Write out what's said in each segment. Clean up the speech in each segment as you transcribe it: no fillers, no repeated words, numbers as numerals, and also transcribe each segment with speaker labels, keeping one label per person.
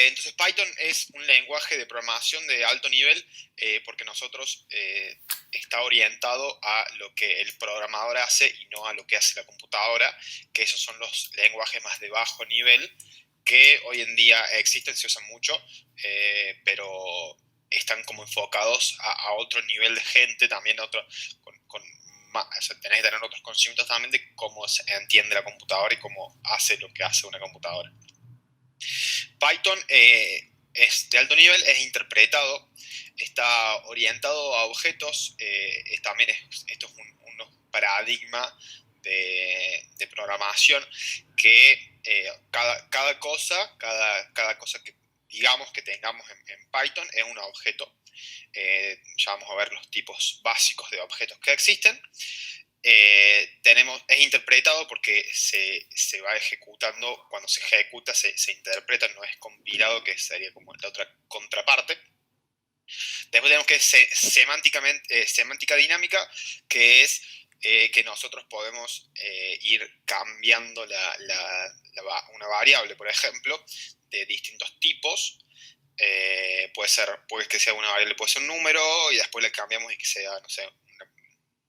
Speaker 1: Entonces Python es un lenguaje de programación de alto nivel porque nosotros está orientado a lo que el programador hace y no a lo que hace la computadora, que esos son los lenguajes más de bajo nivel que hoy en día existen, se usan mucho, pero están como enfocados a otro nivel de gente, también con más, o sea, tenés que tener otros conocimientos también de cómo se entiende la computadora y cómo hace lo que hace una computadora. Python es de alto nivel, es interpretado, está orientado a objetos, también esto es un paradigma de programación que cada cosa que digamos que tengamos en Python es un objeto. Ya vamos a ver los tipos básicos de objetos que existen. Es interpretado porque se va ejecutando, cuando se ejecuta se interpreta, no es compilado, que sería como la otra contraparte. Después tenemos que semántica dinámica, que es que nosotros podemos ir cambiando una variable, por ejemplo, de distintos tipos. Puede que sea una variable, puede ser un número, y después le cambiamos y que sea, no sé,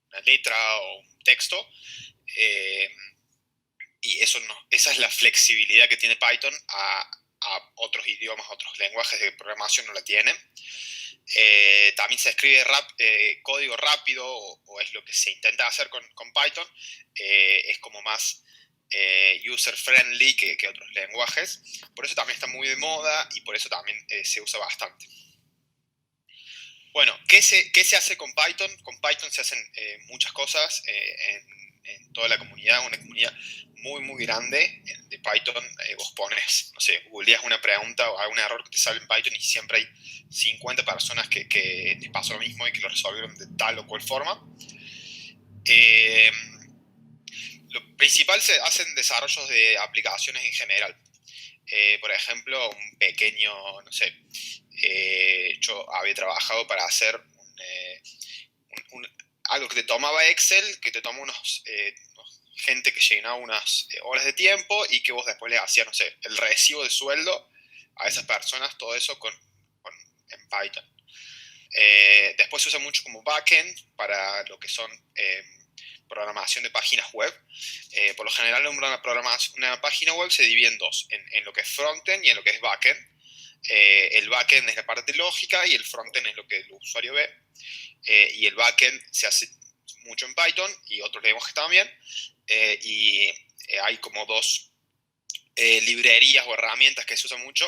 Speaker 1: una letra o un texto. Y esa es la flexibilidad que tiene Python a otros idiomas, a otros lenguajes de programación no la tienen. También se escribe código rápido, o es lo que se intenta hacer con Python. Es como más user-friendly que otros lenguajes. Por eso también está muy de moda y por eso también se usa bastante. Bueno, ¿qué se hace con Python? Con Python se hacen muchas cosas en toda la comunidad, una comunidad muy, muy grande de Python. Vos pones, no sé, googleas una pregunta o algún error que te sale en Python y siempre hay 50 personas que les pasó lo mismo y que lo resolvieron de tal o cual forma. Lo principal, se hacen desarrollos de aplicaciones en general. Por ejemplo, un pequeño, no sé, yo había trabajado para hacer algo que te tomaba Excel, que te toma gente que llenaba unas horas de tiempo y que vos después le hacías, no sé, el recibo de sueldo a esas personas, todo eso en Python. Después se usa mucho como backend para lo que son programación de páginas web. Por lo general una página web se divide en dos, en lo que es frontend y en lo que es backend. El backend es la parte lógica y el frontend es lo que el usuario ve. Y el backend se hace mucho en Python y otros lenguajes también. Hay como dos librerías o herramientas que se usan mucho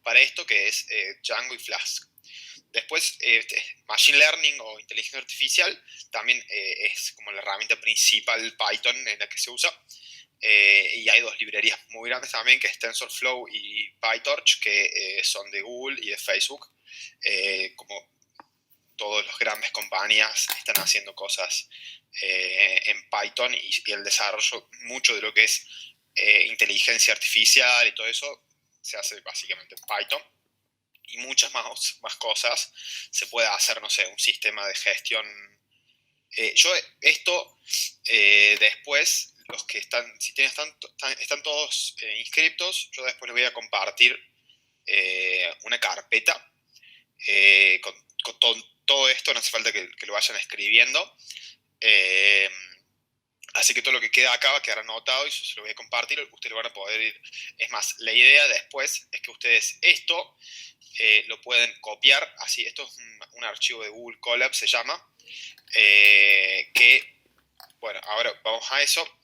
Speaker 1: para esto, que es Django y Flask. Después, Machine Learning o inteligencia artificial también es como la herramienta principal Python en la que se usa. Y hay dos librerías muy grandes también, que es TensorFlow y PyTorch, que son de Google y de Facebook. Como todas las grandes compañías están haciendo cosas en Python, y el desarrollo, mucho de lo que es inteligencia artificial y todo eso, se hace básicamente en Python. Y muchas más cosas se puede hacer, no sé, un sistema de gestión. Después, los que están todos inscriptos, yo después les voy a compartir una carpeta con todo esto. No hace falta que lo vayan escribiendo. Así que todo lo que queda acá va a quedar anotado y yo se lo voy a compartir. Ustedes lo van a poder ir. Es más, la idea después es que ustedes esto lo pueden copiar. Así, esto es un archivo de Google Colab, se llama. Bueno, ahora vamos a eso.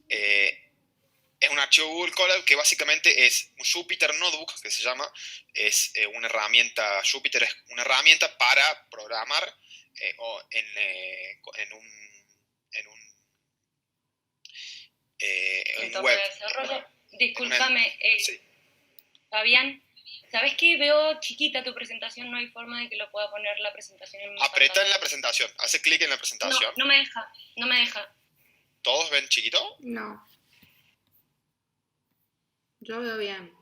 Speaker 1: Es un archivo Google Colab que básicamente es un Jupyter Notebook, que se llama. Es una herramienta, Jupyter es una herramienta para programar en web.
Speaker 2: Discúlpame,
Speaker 1: Sí.
Speaker 2: Fabián, ¿sabes qué? Veo chiquita tu presentación, no hay forma de que lo pueda poner la presentación en mi
Speaker 1: Apreta en la presentación, hace clic en la presentación.
Speaker 2: No me deja.
Speaker 1: ¿Todos ven chiquito?
Speaker 3: No. Yo veo bien.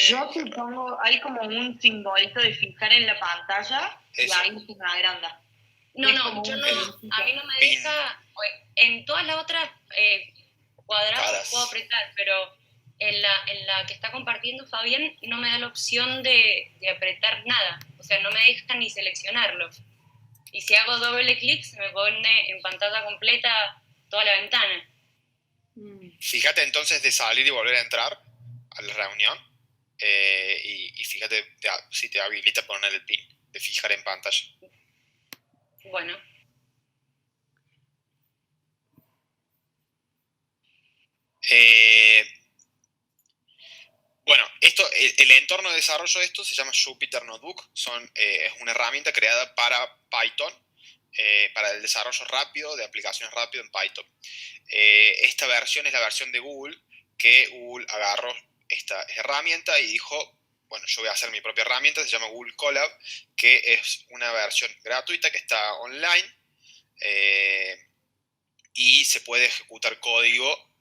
Speaker 4: Yo supongo, hay como un simbolito de fijar en la pantalla y ahí se me agranda.
Speaker 2: A mí no me deja. En todas las otras cuadrados puedo apretar, pero En la que está compartiendo Fabián no me da la opción de apretar nada, o sea, no me deja ni seleccionarlo. Y si hago doble clic se me pone en pantalla completa toda la ventana.
Speaker 1: Fíjate entonces de salir y volver a entrar a la reunión y fíjate si te habilita poner el pin de fijar en pantalla.
Speaker 2: Bueno.
Speaker 1: Bueno, el entorno de desarrollo de esto se llama Jupyter Notebook. Es una herramienta creada para Python, para el desarrollo rápido de aplicaciones rápido en Python. Esta versión es la versión de Google, que Google agarró esta herramienta y dijo, bueno, yo voy a hacer mi propia herramienta, se llama Google Colab, que es una versión gratuita que está online y se puede ejecutar código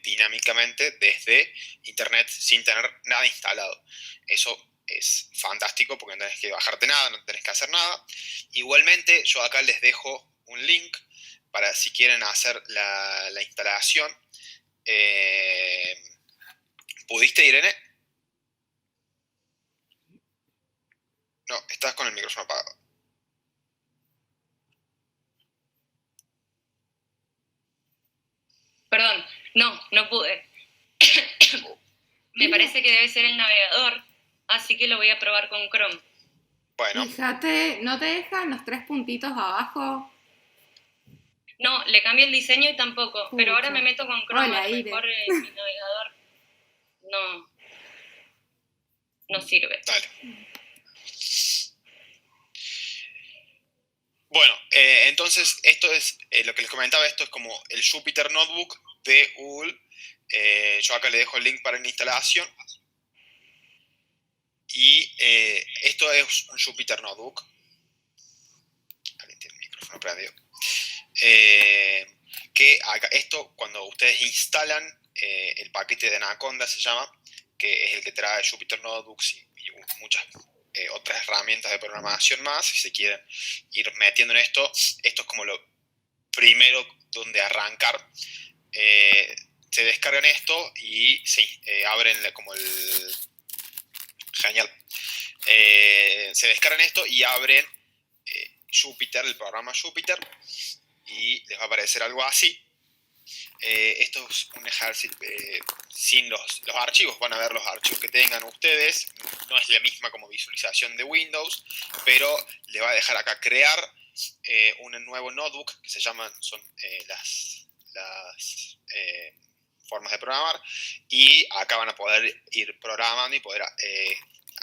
Speaker 1: dinámicamente desde internet sin tener nada instalado. Eso es fantástico porque no tenés que bajarte nada, no tenés que hacer nada. Igualmente yo acá les dejo un link para si quieren hacer la instalación. ¿Pudiste, Irene? No, estás con el micrófono apagado.
Speaker 2: Perdón, no pude. Me parece que debe ser el navegador, así que lo voy a probar con Chrome.
Speaker 1: Bueno.
Speaker 3: Fíjate, ¿no te dejan los 3 puntitos abajo?
Speaker 2: No, le cambié el diseño y tampoco, pero ahora me meto con Chrome.
Speaker 3: Hola,
Speaker 2: a lo mejor mi navegador no sirve.
Speaker 1: Dale. Bueno, entonces esto es lo que les comentaba, esto es como el Jupyter Notebook de Google. Yo acá le dejo el link para la instalación. Y esto es un Jupyter Notebook. Alguien tiene el micrófono prendido. Que acá, esto, cuando ustedes instalan el paquete de Anaconda, se llama, que es el que trae Jupyter Notebooks y muchas otras herramientas de programación más, si se quieren ir metiendo en esto es como lo primero donde arrancar. Se descargan esto y se abren como el... Genial. Se descargan esto y abren Jupyter, el programa Jupyter, y les va a aparecer algo así. Esto es un ejercicio sin los archivos, van a ver los archivos que tengan ustedes, no es la misma como visualización de Windows, pero le va a dejar acá crear un nuevo notebook que son las formas de programar, y acá van a poder ir programando y poder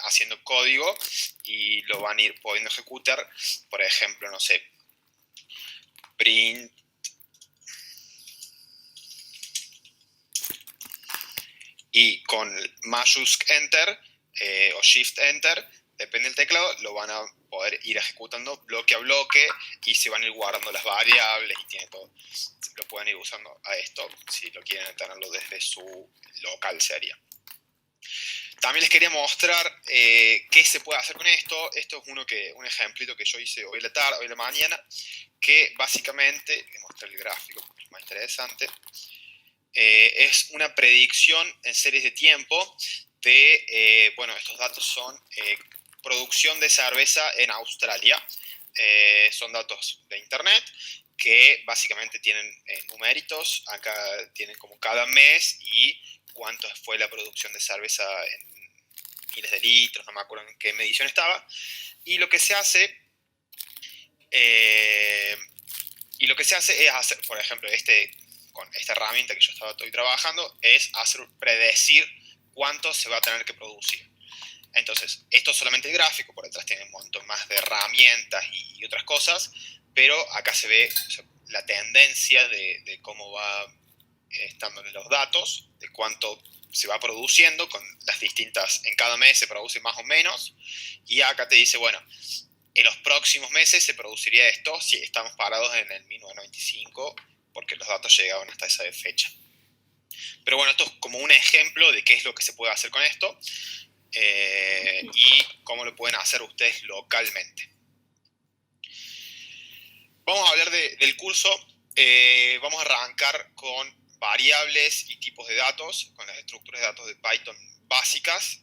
Speaker 1: haciendo código y lo van a ir pudiendo ejecutar, por ejemplo, no sé, print y con Majusc Enter o Shift Enter, depende del teclado, lo van a poder ir ejecutando bloque a bloque y se van a ir guardando las variables y tiene todo. Lo pueden ir usando a esto si lo quieren tenerlo desde su local sería. También les quería mostrar qué se puede hacer con esto. Esto es un ejemplito que yo hice hoy a la tarde, hoy a la mañana, que básicamente, voy a mostrar el gráfico porque es más interesante, es una predicción en series de tiempo de, bueno, estos datos son producción de cerveza en Australia. Son datos de internet que básicamente tienen numeritos, acá tienen como cada mes y cuánto fue la producción de cerveza en miles de litros, no me acuerdo en qué medición estaba, y lo que se hace es hacer, por ejemplo, con esta herramienta que yo estoy trabajando, es predecir cuánto se va a tener que producir. Entonces, esto es solamente el gráfico, por detrás tiene un montón más de herramientas y otras cosas, pero acá se ve la tendencia de cómo va estando en los datos, de cuánto se va produciendo, con las distintas, en cada mes se produce más o menos, y acá te dice, bueno, en los próximos meses se produciría esto si estamos parados en el 1995, porque los datos llegaban hasta esa fecha. Pero bueno, esto es como un ejemplo de qué es lo que se puede hacer con esto y cómo lo pueden hacer ustedes localmente. Vamos a hablar del curso. Vamos a arrancar con variables y tipos de datos, con las estructuras de datos de Python básicas.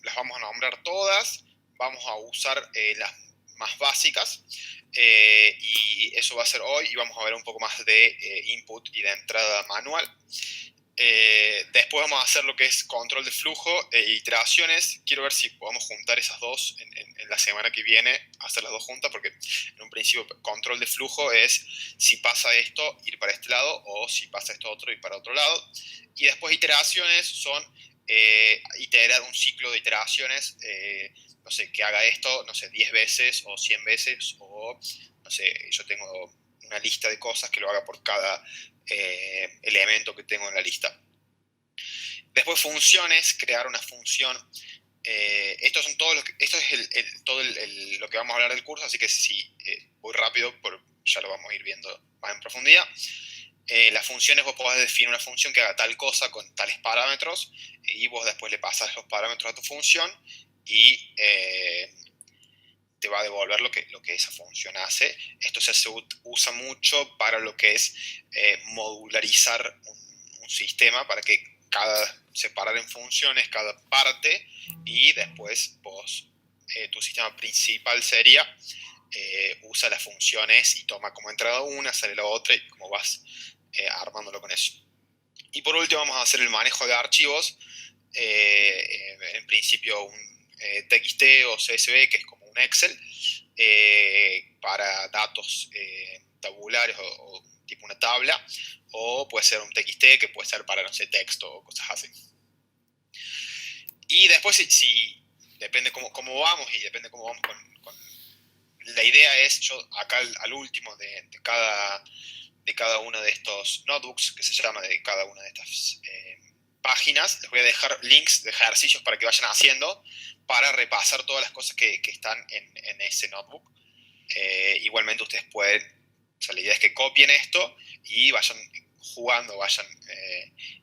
Speaker 1: Las vamos a nombrar todas, vamos a usar las más básicas, y eso va a ser hoy, y vamos a ver un poco más de input y de entrada manual. Después vamos a hacer lo que es control de flujo e iteraciones. Quiero ver si podemos juntar esas dos en la semana que viene, hacer las dos juntas, porque en un principio control de flujo es si pasa esto, ir para este lado, o si pasa esto otro, ir para otro lado. Y después iteraciones son iterar un ciclo de iteraciones, no sé, que haga esto, no sé, 10 veces o 100 veces, o no sé, yo tengo una lista de cosas que lo haga por cada elemento que tengo en la lista. Después funciones, crear una función. Esto es todo lo que vamos a hablar del curso, así que si voy rápido, ya lo vamos a ir viendo más en profundidad. Las funciones, vos podés definir una función que haga tal cosa con tales parámetros, y vos después le pasas los parámetros a tu función y te va a devolver lo que esa función hace. Esto se usa mucho para lo que es modularizar un sistema, para que separar en funciones cada parte, y después vos, tu sistema principal sería, usa las funciones y toma como entrada una, sale la otra, y como vas armándolo con eso. Y por último vamos a hacer el manejo de archivos, en principio un TXT o CSV, que es como un Excel, para datos tabulares o tipo una tabla, o puede ser un TXT que puede ser para, no sé, texto o cosas así. Y después, si depende cómo vamos, y depende cómo vamos con la idea es, yo acá al último de cada uno de estos notebooks, que se llama, de cada una de estas páginas, les voy a dejar links de ejercicios para que vayan haciendo, para repasar todas las cosas que están en ese notebook. Igualmente ustedes pueden, o sea, la idea es que copien esto y vayan jugando, vayan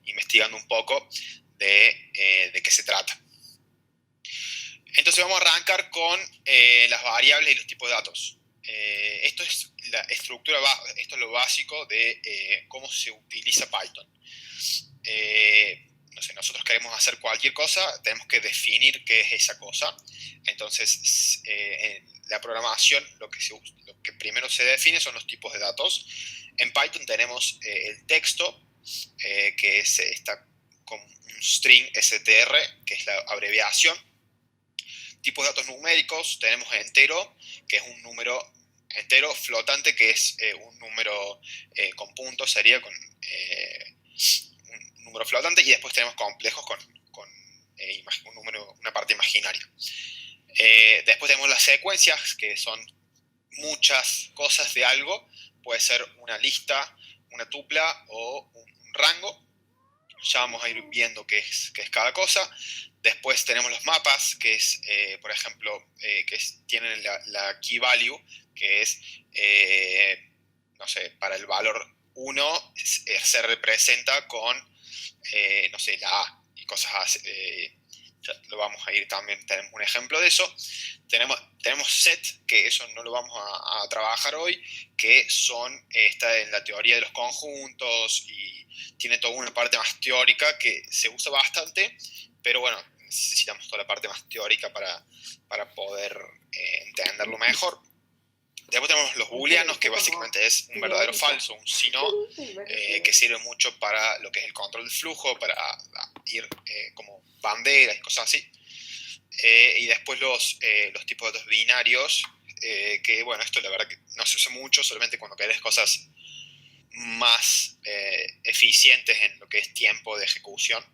Speaker 1: investigando un poco de qué se trata. Entonces vamos a arrancar con las variables y los tipos de datos. Esto es la estructura, esto es lo básico de cómo se utiliza Python. No sé, nosotros queremos hacer cualquier cosa, tenemos que definir qué es esa cosa. Entonces, en la programación, lo que primero se define son los tipos de datos. En Python tenemos el texto, que está con un string str, que es la abreviación. Tipos de datos numéricos, tenemos entero, que es un número entero, flotante, que es un número con puntos, sería con un número flotante, y después tenemos complejos con un número, una parte imaginaria. Después tenemos las secuencias, que son muchas cosas de algo, puede ser una lista, una tupla o un rango. Ya vamos a ir viendo qué es cada cosa. Después tenemos los mapas, que es, por ejemplo, tienen la key value, que es, no sé, para el valor 1 se representa con, no sé, la A y cosas así. Ya lo vamos a ir también, tenemos un ejemplo de eso. Tenemos set, que eso no lo vamos a trabajar hoy, que está en la teoría de los conjuntos y tiene toda una parte más teórica que se usa bastante, pero bueno, necesitamos toda la parte más teórica para poder entenderlo mejor. Después tenemos los booleanos, que básicamente es un verdadero o falso, un si no, que sirve mucho para lo que es el control del flujo, para ir como banderas y cosas así. Y después los tipos de datos binarios, que bueno, esto la verdad que no se usa mucho, solamente cuando querés cosas más eficientes en lo que es tiempo de ejecución,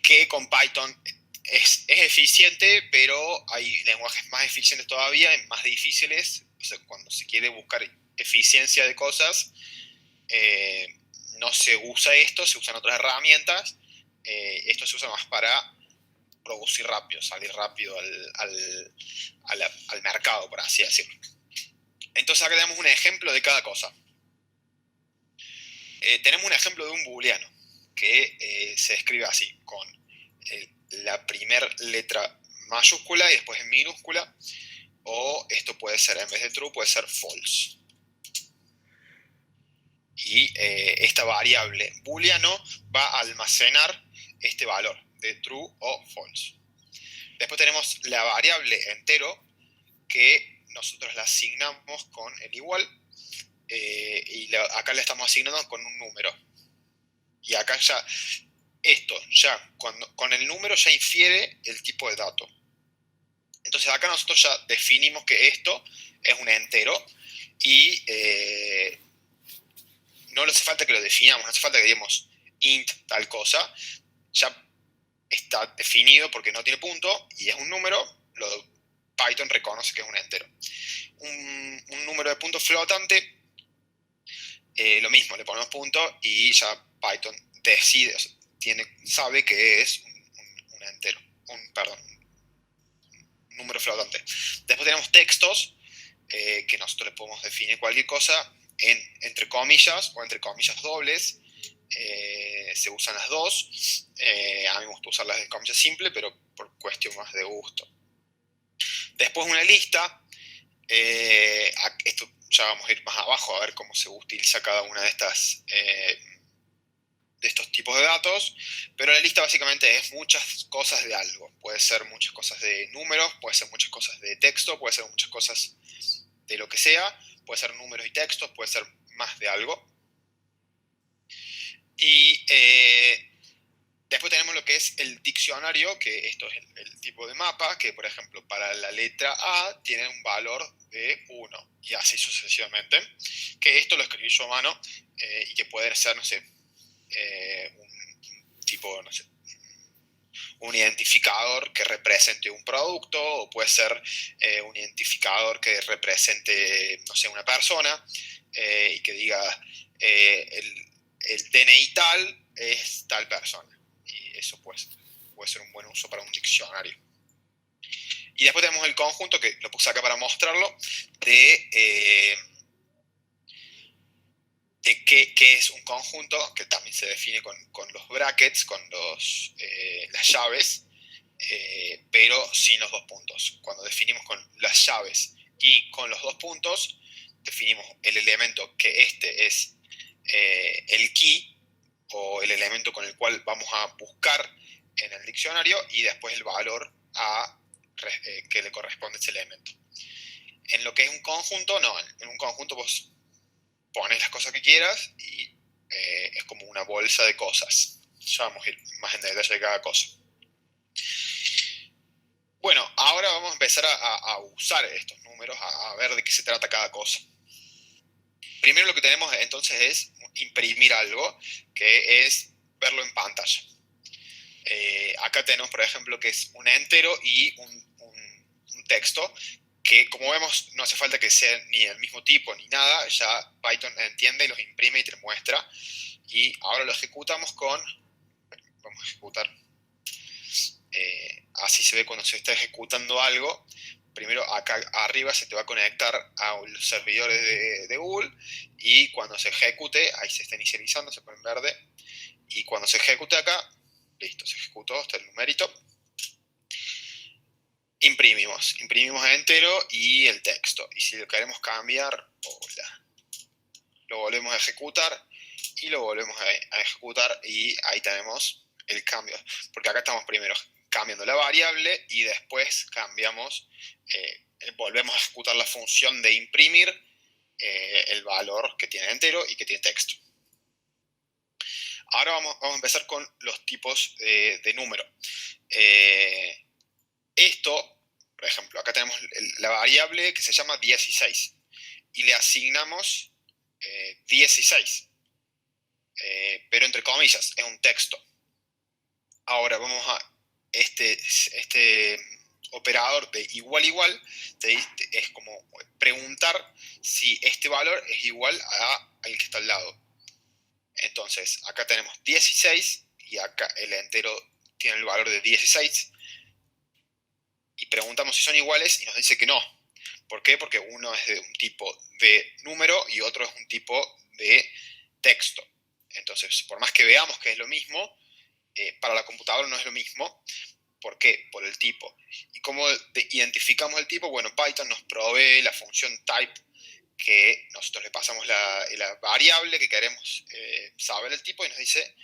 Speaker 1: que con Python es eficiente, pero hay lenguajes más eficientes todavía y más difíciles. O sea, cuando se quiere buscar eficiencia de cosas, no se usa esto, se usan otras herramientas. Esto se usa más para producir rápido, salir rápido al mercado, por así decirlo. Entonces acá tenemos un ejemplo de cada cosa. Tenemos un ejemplo de un booleano, que se escribe así, con la primera letra mayúscula y después en minúscula, o esto puede ser, en vez de true, puede ser false. Y esta variable booleano va a almacenar este valor de true o false. Después tenemos la variable entero, que nosotros la asignamos con el igual, y acá le estamos asignando con un número. Y acá ya, con el número ya infiere el tipo de dato. Entonces acá nosotros ya definimos que esto es un entero y no le hace falta que lo definamos, no hace falta que digamos int tal cosa, ya está definido porque no tiene punto y es un número, Python reconoce que es un entero. Un número de puntos flotante, lo mismo, le ponemos punto y ya Python decide, o sea, sabe que es un entero, un número flotante. Después tenemos textos, que nosotros le podemos definir cualquier cosa entre comillas o entre comillas dobles. Se usan las dos. A mí me gusta usar las de comillas simple, pero por cuestión más de gusto. Después una lista. Esto ya vamos a ir más abajo a ver cómo se utiliza cada una de estas de estos tipos de datos, pero la lista básicamente es muchas cosas de algo. Puede ser muchas cosas de números, puede ser muchas cosas de texto, puede ser muchas cosas de lo que sea, puede ser números y textos, puede ser más de algo. Y después tenemos lo que es el diccionario, que esto es el tipo de mapa, que por ejemplo para la letra A tiene un valor de 1, y así sucesivamente, que esto lo escribí yo a mano, y que puede ser, no sé, un tipo, no sé, un identificador que represente un producto, o puede ser un identificador que represente, no sé, una persona, y que diga el DNI tal es tal persona. Y eso puede ser un buen uso para un diccionario. Y después tenemos el conjunto, que lo puse acá para mostrarlo, de qué es un conjunto, que también se define con los brackets, con las llaves, pero sin los dos puntos. Cuando definimos con las llaves y con los dos puntos, definimos el elemento que este es el key, o el elemento con el cual vamos a buscar en el diccionario, y después el valor que le corresponde a ese elemento. En lo que es un conjunto, no. En un conjunto vos pones las cosas que quieras y es como una bolsa de cosas. Ya vamos a ir más en detalle de cada cosa. Bueno, ahora vamos a empezar a usar estos números, a ver de qué se trata cada cosa. Primero lo que tenemos entonces es imprimir algo, que es verlo en pantalla. Acá tenemos, por ejemplo, que es un entero y un texto, que como vemos no hace falta que sea ni del mismo tipo ni nada, ya Python entiende y los imprime y te muestra. Y ahora lo ejecutamos vamos a ejecutar, así se ve cuando se está ejecutando algo. Primero acá arriba se te va a conectar a los servidores de Google, y cuando se ejecute, ahí se está inicializando, se pone en verde, y cuando se ejecute acá, listo, se ejecutó, está el numerito. Imprimimos el entero y el texto. Y si lo queremos cambiar, lo volvemos a ejecutar y lo volvemos a ejecutar, y ahí tenemos el cambio. Porque acá estamos primero cambiando la variable y después volvemos a ejecutar la función de imprimir el valor que tiene entero y que tiene texto. Ahora vamos a empezar con los tipos de número. Esto, por ejemplo, acá tenemos la variable que se llama 16 y le asignamos 16, pero entre comillas, es un texto. Ahora vamos a este operador de igual igual, es como preguntar si este valor es igual al que está al lado. Entonces, acá tenemos 16 y acá el entero tiene el valor de 16. Y preguntamos si son iguales y nos dice que no. ¿Por qué? Porque uno es de un tipo de número y otro es un tipo de texto. Entonces, por más que veamos que es lo mismo, para la computadora no es lo mismo. ¿Por qué? Por el tipo. ¿Y cómo identificamos el tipo? Bueno, Python nos provee la función type, que nosotros le pasamos la variable que queremos saber el tipo y nos dice,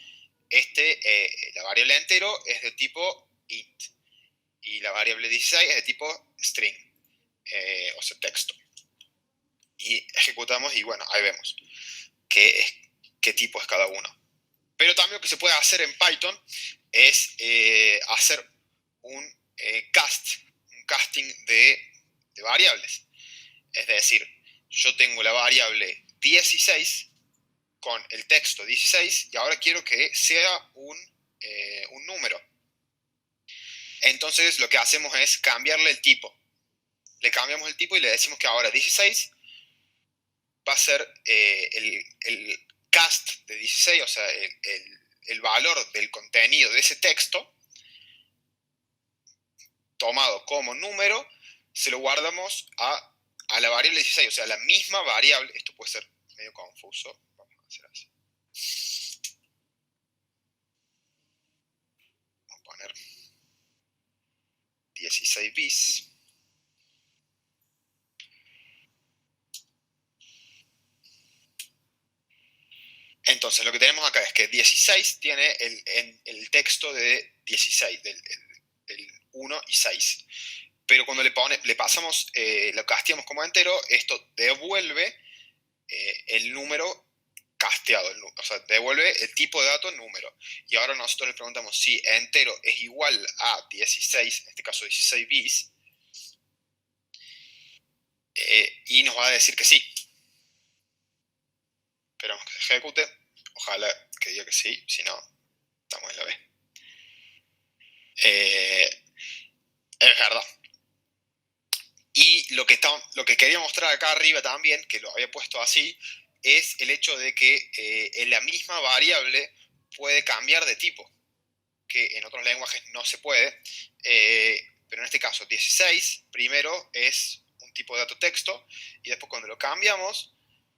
Speaker 1: la variable entero es de tipo int y la variable 16 es de tipo string, o sea, texto. Y ejecutamos y bueno, ahí vemos qué tipo es cada uno. Pero también lo que se puede hacer en Python es hacer un casting de variables. Es decir, yo tengo la variable 16 con el texto 16 y ahora quiero que sea un número. Entonces lo que hacemos es cambiarle el tipo. Le cambiamos el tipo y le decimos que ahora 16 va a ser el cast de 16, o sea, el valor del contenido de ese texto tomado como número, se lo guardamos a la variable 16, o sea, la misma variable. Esto puede ser medio confuso, vamos a hacer así. Vamos a poner 16 bis. Entonces, lo que tenemos acá es que 16 tiene el texto de 16, del 1 y 6. Pero cuando le pasamos, lo casteamos como entero, esto devuelve el número casteado, o sea, devuelve el tipo de dato número. Y ahora nosotros le preguntamos si entero es igual a 16, en este caso 16 bis, y nos va a decir que sí. Esperamos que se ejecute. Ojalá que diga que sí, si no, estamos en la B. Es verdad. Y lo que quería mostrar acá arriba también, que lo había puesto así, es el hecho de que en la misma variable puede cambiar de tipo, que en otros lenguajes no se puede, pero en este caso 16 primero es un tipo de dato texto y después cuando lo cambiamos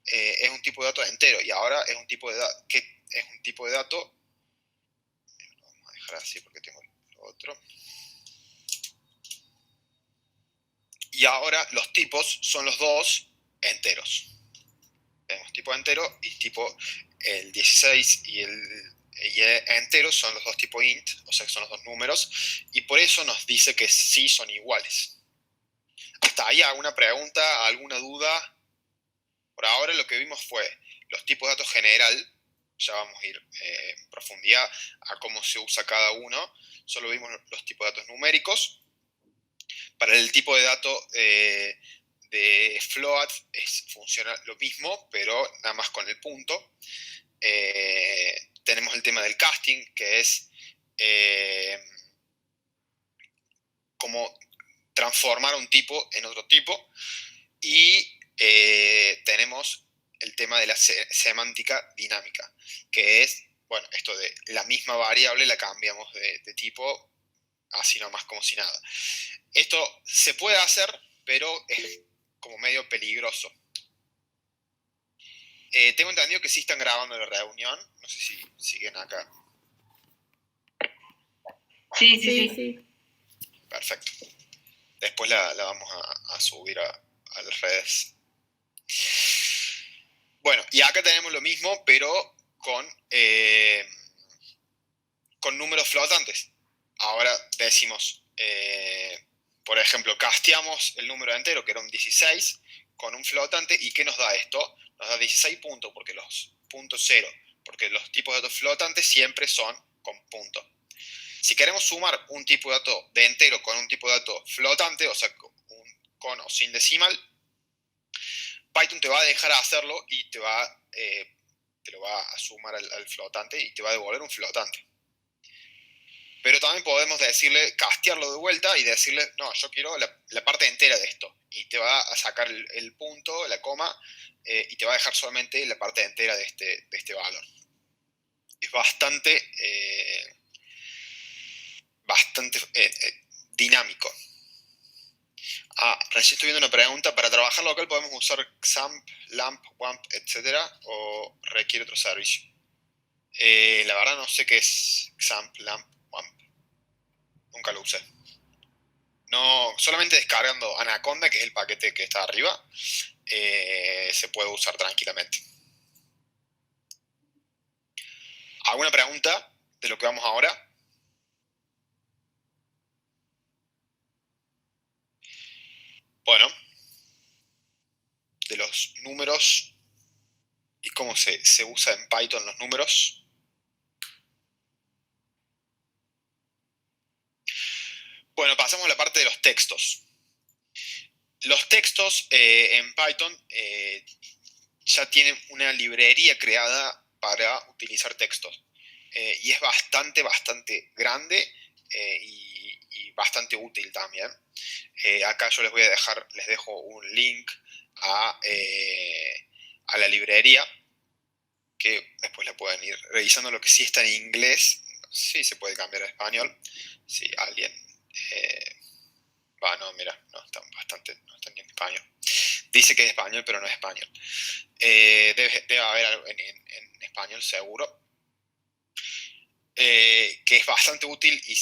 Speaker 1: es un tipo de dato entero y ahora es un tipo de dato, vamos a dejar así porque tengo lo otro. Y ahora los tipos son los dos enteros. Tenemos tipo entero y tipo el 16 y el entero son los dos tipo int, o sea que son los dos números, y por eso nos dice que sí son iguales. ¿Hasta ahí alguna pregunta, alguna duda? Por ahora lo que vimos fue los tipos de datos general, ya vamos a ir en profundidad a cómo se usa cada uno, solo vimos los tipos de datos numéricos. Para el tipo de dato de float funciona lo mismo, pero nada más con el punto. Tenemos el tema del casting, que es cómo transformar un tipo en otro tipo. Y tenemos el tema de la semántica dinámica, que es, bueno, esto de la misma variable la cambiamos de tipo, así nomás como si nada. Esto se puede hacer, pero es como medio peligroso. Tengo entendido que sí están grabando la reunión. No sé si siguen acá.
Speaker 4: Sí.
Speaker 1: Perfecto. Después la vamos a subir a las redes. Bueno, y acá tenemos lo mismo, pero con números flotantes. Ahora decimos, por ejemplo, casteamos el número entero, que era un 16, con un flotante. ¿Y qué nos da esto? Nos da 16 puntos, porque los puntos 0, porque los tipos de datos flotantes siempre son con punto. Si queremos sumar un tipo de dato de entero con un tipo de dato flotante, o sea, con o sin decimal, Python te va a dejar hacerlo y te lo va a sumar al flotante y te va a devolver un flotante. Pero también podemos decirle, castearlo de vuelta y decirle, no, yo quiero la parte entera de esto. Y te va a sacar el punto, la coma, y te va a dejar solamente la parte entera de este valor. Es bastante dinámico. Recién estoy viendo una pregunta. ¿Para trabajar local podemos usar XAMPP, LAMP, WAMP, etcétera? ¿O requiere otro servicio? La verdad no sé qué es XAMPP, LAMP, WAMP. Nunca lo usé. No, solamente descargando Anaconda, que es el paquete que está arriba, se puede usar tranquilamente. ¿Alguna pregunta de lo que vamos ahora? Bueno, de los números y cómo se usa en Python los números. Bueno, pasamos a la parte de los textos. Los textos en Python ya tienen una librería creada para utilizar textos. Y es bastante grande y bastante útil también. Acá yo les dejo un link a la librería, que después la pueden ir revisando. Lo que sí está en inglés, sí se puede cambiar a español. Si alguien... no, mira, no está ni en español. Dice que es español, pero no es español. Debe haber algo en español seguro. Que es bastante útil y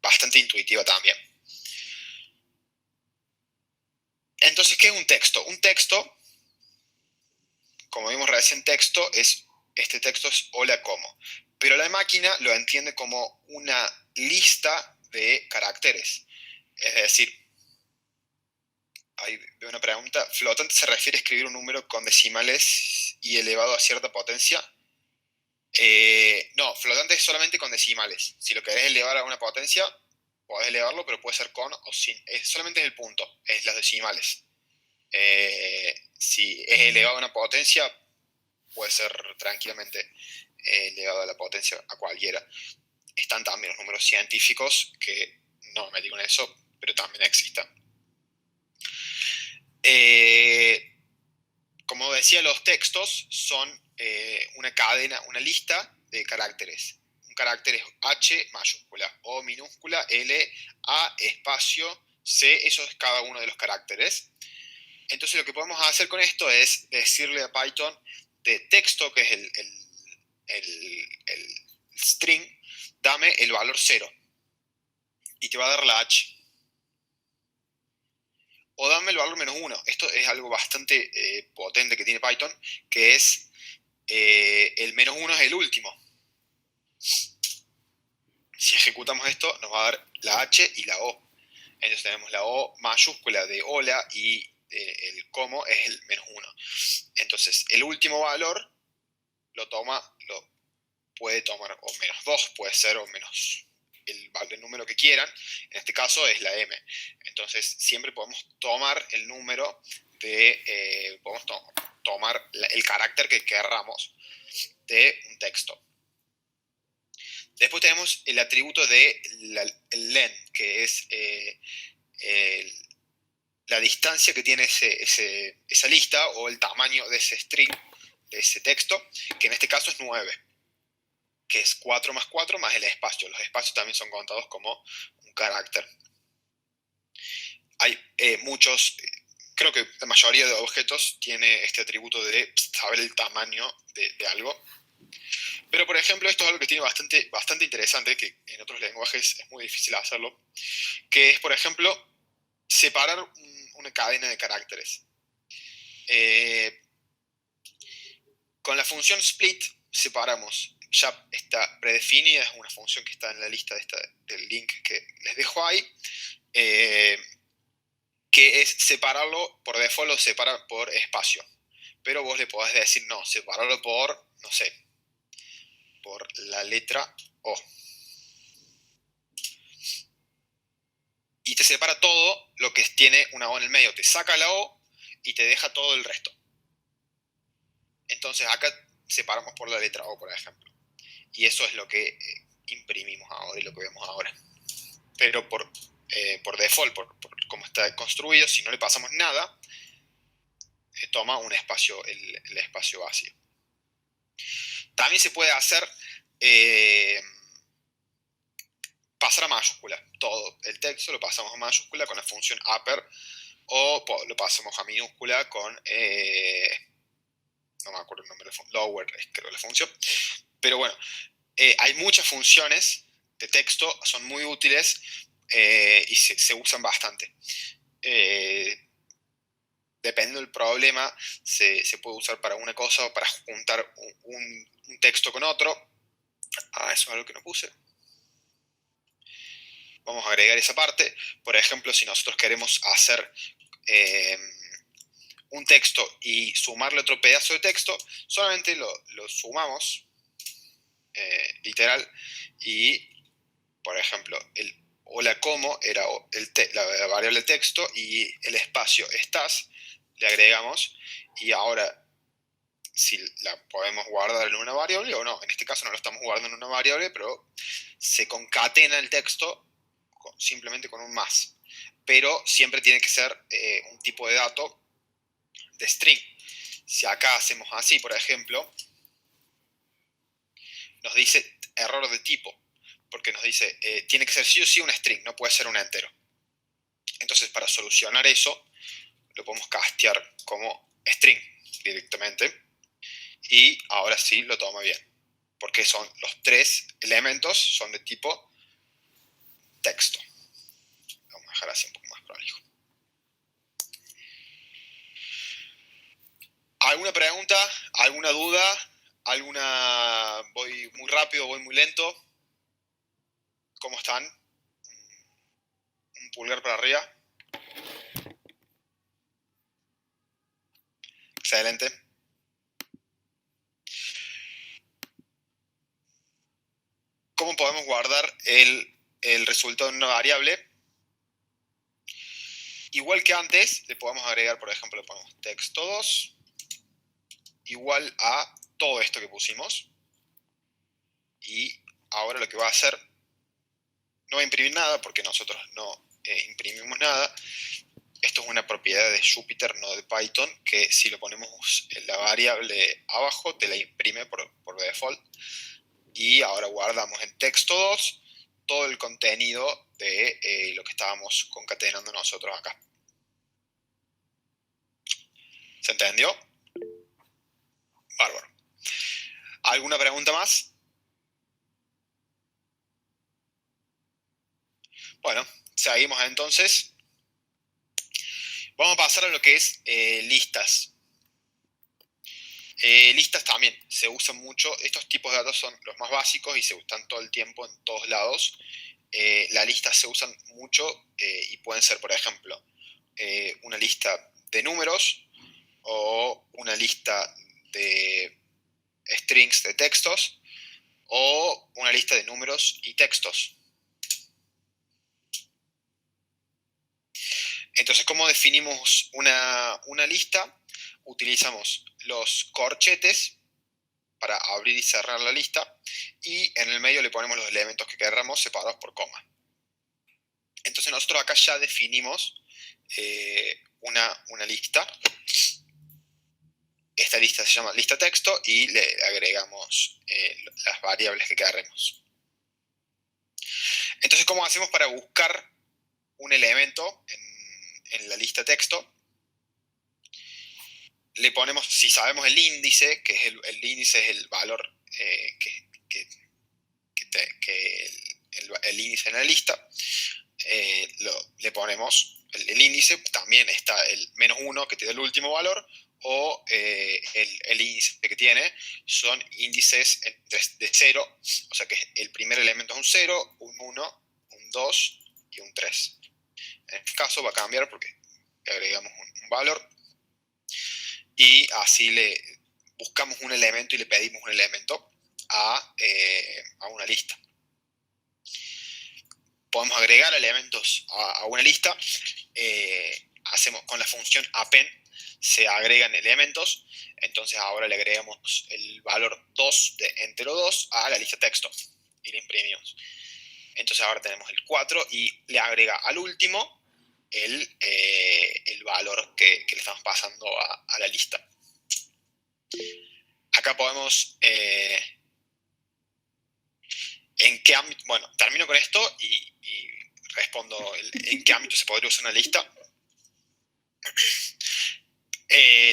Speaker 1: bastante intuitiva también. Entonces, ¿qué es un texto? Un texto, como vimos recién, este texto es hola como. Pero la máquina lo entiende como una lista de caracteres. Es decir, hay una pregunta, ¿flotante se refiere a escribir un número con decimales y elevado a cierta potencia? No, flotante es solamente con decimales. Si lo querés elevar a una potencia, podés elevarlo, pero puede ser con o sin. Solamente es el punto, es los decimales. Si es elevado a una potencia, puede ser tranquilamente elevado a la potencia a cualquiera. Están también los números científicos, que no me digo en eso, pero también existen. Como decía, los textos son una cadena, una lista de caracteres. Un carácter es H mayúscula, O minúscula, L, A, espacio, C, eso es cada uno de los caracteres. Entonces lo que podemos hacer con esto es decirle a Python de texto, que es el string, dame el valor 0 y te va a dar la H. O dame el valor -1. Esto es algo bastante potente que tiene Python, que es el -1 es el último. Si ejecutamos esto, nos va a dar la H y la O. Entonces tenemos la O mayúscula de hola y el como es el -1. Entonces el último valor lo puede tomar o -2, puede ser, o menos el número que quieran. En este caso es la M. Entonces siempre podemos tomar el número podemos tomar el carácter que querramos de un texto. Después tenemos el atributo de el len, que es la distancia que tiene esa lista, o el tamaño de ese string, de ese texto, que en este caso es 9, que es 4 más 4 más el espacio. Los espacios también son contados como un carácter. Hay muchos, creo que la mayoría de objetos tiene este atributo de saber el tamaño de algo. Pero, por ejemplo, esto es algo que tiene bastante interesante, que en otros lenguajes es muy difícil hacerlo, que es, por ejemplo, separar una cadena de caracteres. Con la función split separamos, ya está predefinida, es una función que está en la lista del link que les dejo ahí, que es separarlo, por default lo separa por espacio, pero vos le podés decir, no, separarlo por, no sé, por la letra O. Y te separa todo lo que tiene una O en el medio, te saca la O y te deja todo el resto. Entonces acá separamos por la letra O, por ejemplo. Y eso es lo que imprimimos ahora y lo que vemos ahora. Pero por default, por cómo está construido, si no le pasamos nada, toma un espacio, el espacio vacío. También se puede hacer pasar a mayúscula. Todo el texto lo pasamos a mayúscula con la función upper, o lo pasamos a minúscula con, no me acuerdo el nombre, lower, creo la función. Pero bueno, hay muchas funciones de texto, son muy útiles y se usan bastante. dependiendo del problema, se puede usar para una cosa o para juntar un texto con otro. Eso es algo que no puse. Vamos a agregar esa parte. Por ejemplo, si nosotros queremos hacer un texto y sumarle otro pedazo de texto, solamente lo sumamos, literal, y, por ejemplo, el hola como era la variable texto y el espacio estás, le agregamos, y ahora si la podemos guardar en una variable o no. En este caso no lo estamos guardando en una variable, pero se concatena el texto simplemente con un más. Pero siempre tiene que ser un tipo de dato de string. Si acá hacemos así, por ejemplo, nos dice error de tipo, porque nos dice tiene que ser sí o sí un string, no puede ser un entero. Entonces, para solucionar eso, lo podemos castear como string directamente, y ahora sí lo toma bien, porque son los 3 elementos son de tipo texto. Vamos a dejar así un poco más prolijo. ¿Alguna pregunta? ¿Alguna duda? ¿Voy muy rápido? ¿Voy muy lento? ¿Cómo están? Un pulgar para arriba. Excelente. ¿Cómo podemos guardar el resultado en una variable? Igual que antes, le podemos agregar, por ejemplo, le ponemos texto2 igual a todo esto que pusimos. Y ahora lo que va a hacer, no va a imprimir nada porque nosotros no imprimimos nada. Esto es una propiedad de Jupyter, no de Python, que si lo ponemos en la variable abajo, te la imprime por default. Y ahora guardamos en texto2 todo el contenido de lo que estábamos concatenando nosotros acá. ¿Se entendió? Bárbaro. ¿Alguna pregunta más? Bueno, seguimos entonces. Vamos a pasar a lo que es listas. Listas también se usan mucho. Estos tipos de datos son los más básicos y se usan todo el tiempo en todos lados. Las listas se usan mucho y pueden ser, por ejemplo, una lista de números o una lista de strings de textos o una lista de números y textos. Entonces, ¿cómo definimos una lista? Utilizamos los corchetes para abrir y cerrar la lista, y en el medio le ponemos los elementos que queramos separados por coma. Entonces nosotros acá ya definimos una lista. Esta lista se llama lista texto y le agregamos las variables que queremos. Entonces, ¿cómo hacemos para buscar un elemento en la lista texto? Le ponemos, si sabemos el índice, que es el índice es el valor el índice en la lista, le ponemos el índice. También está el -1 que te da el último valor, o el índice que tiene. Son índices de 0, o sea que el primer elemento es un 0, un 1, un 2 y un 3. En este caso va a cambiar porque le agregamos un valor, y así le buscamos un elemento y le pedimos un elemento a una lista. Podemos agregar elementos a una lista. Hacemos con la función append, se agregan elementos. Entonces ahora le agregamos el valor 2 de entero 2 a la lista texto y le imprimimos. Entonces ahora tenemos el 4 y le agrega al último el valor que le estamos pasando a la lista. Acá podemos... ¿en qué ámbito? Bueno, termino con esto y respondo en qué ámbito se podría usar una lista.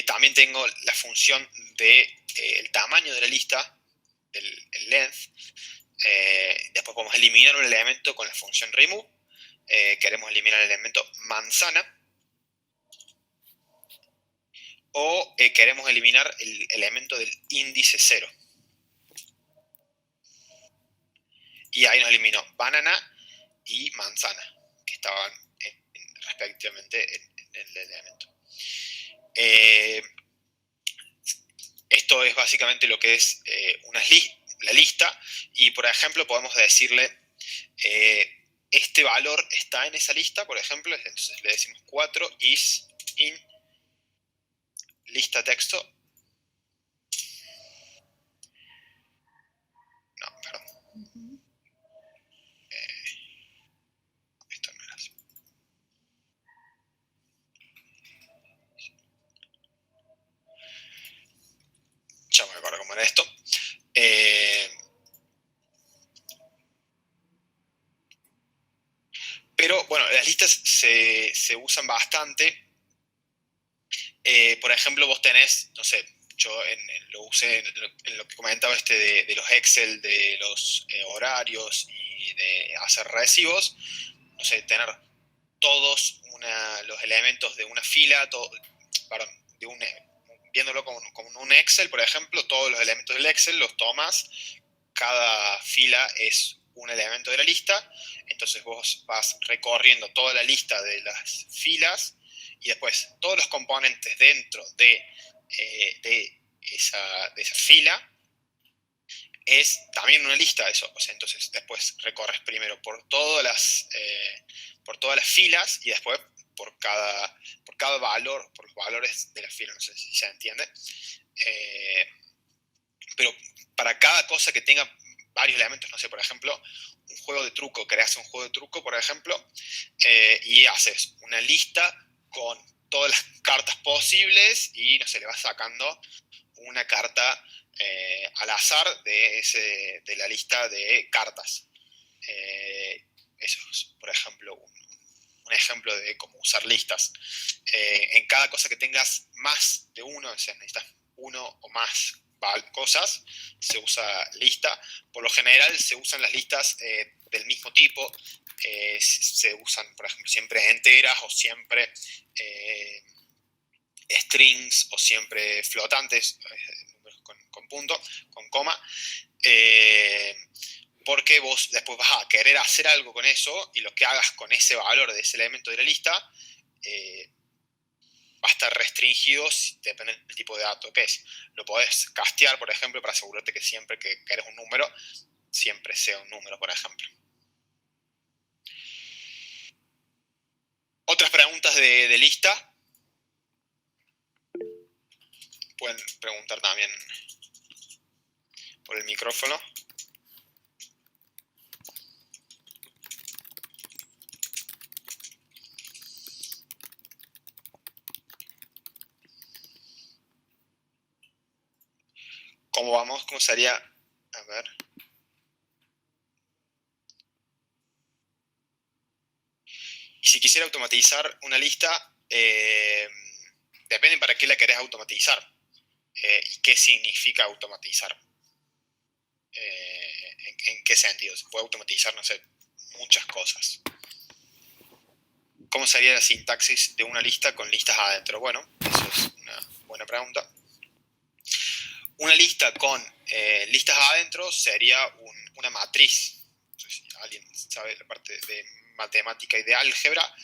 Speaker 1: También tengo la función del tamaño de la lista, el length. Después podemos eliminar un elemento con la función remove. Queremos eliminar el elemento manzana. o queremos eliminar el elemento del índice 0. Y ahí nos eliminó banana y manzana, que estaban respectivamente en el elemento. Esto es básicamente lo que es la lista, y por ejemplo podemos decirle este valor está en esa lista, por ejemplo, entonces le decimos 4 is in lista texto. No, perdón. Esto no era así. Ya me acuerdo cómo era esto. Pero bueno, las listas se usan bastante. Por ejemplo, vos tenés, no sé, yo lo usé en lo que comentaba de los Excel, de los horarios y de hacer recibos. No sé, tener todos los elementos de una fila, viéndolo como un Excel, por ejemplo, todos los elementos del Excel los tomas, cada fila es un elemento de la lista, entonces vos vas recorriendo toda la lista de las filas y después todos los componentes dentro de esa fila es también una lista eso. O sea, entonces después recorres primero por todas las filas y después por cada valor, por los valores de la fila, no sé si se entiende. Pero para cada cosa que tenga varios elementos, no sé, por ejemplo, un juego de truco, creas un juego de truco, por ejemplo, y haces una lista con todas las cartas posibles y, no sé, le vas sacando una carta al azar de la lista de cartas. Eso es, por ejemplo, un ejemplo de cómo usar listas. En cada cosa que tengas más de uno, o sea, necesitas uno o más cosas, se usa lista. Por lo general se usan las listas del mismo tipo. Se usan, por ejemplo, siempre enteras o siempre strings o siempre flotantes, números con punto, con coma, porque vos después vas a querer hacer algo con eso y lo que hagas con ese valor de ese elemento de la lista va a estar restringido, depende del tipo de dato que es. Lo podés castear, por ejemplo, para asegurarte que siempre que querés un número, siempre sea un número, por ejemplo. Otras preguntas de lista. Pueden preguntar también por el micrófono. ¿Cómo vamos? ¿Cómo sería? A ver. Y si quisiera automatizar una lista, depende para qué la querés automatizar y qué significa automatizar. ¿En qué sentido? Se puede automatizar, no sé, muchas cosas. ¿Cómo sería la sintaxis de una lista con listas adentro? Bueno, eso es una buena pregunta. Una lista con listas adentro sería una matriz. No sé si alguien sabe la parte de matemática y de álgebra.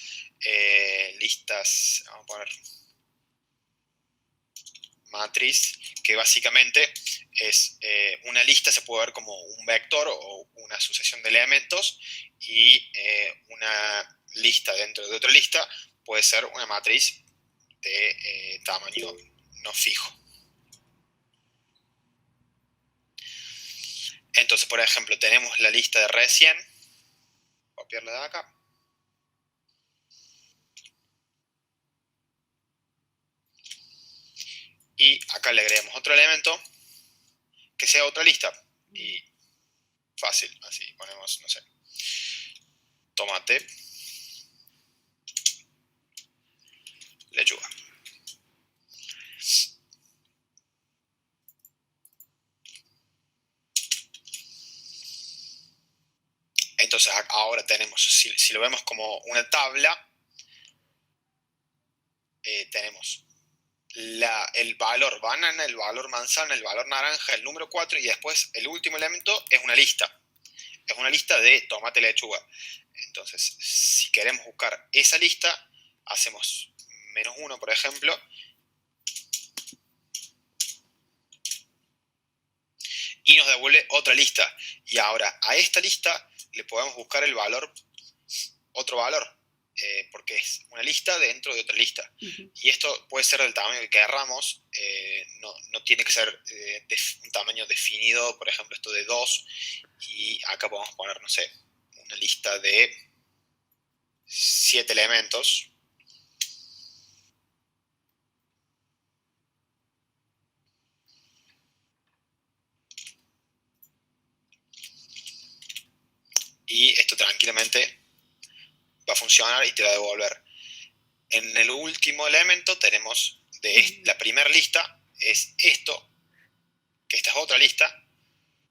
Speaker 1: Listas, vamos a poner matriz, que básicamente es una lista, se puede ver como un vector o una sucesión de elementos, y una lista dentro de otra lista puede ser una matriz de tamaño no fijo. Entonces, por ejemplo, tenemos la lista de recién, copiarla de acá. Y acá le agregamos otro elemento que sea otra lista. Y fácil, así ponemos, no sé, tomate, lechuga. Entonces ahora tenemos, si lo vemos como una tabla, tenemos el valor banana, el valor manzana, el valor naranja, el número 4 y después el último elemento es una lista. Es una lista de tomate, lechuga. Entonces, si queremos buscar esa lista, hacemos -1, por ejemplo, y nos devuelve otra lista. Y ahora a esta lista le podemos buscar el valor, otro valor, porque es una lista dentro de otra lista. Y esto puede ser del tamaño que querramos, no tiene que ser un tamaño definido, por ejemplo esto de 2, y acá podemos poner, no sé, una lista de 7 elementos. Y esto tranquilamente va a funcionar y te va a devolver. En el último elemento tenemos la primera lista, es esto, que esta es otra lista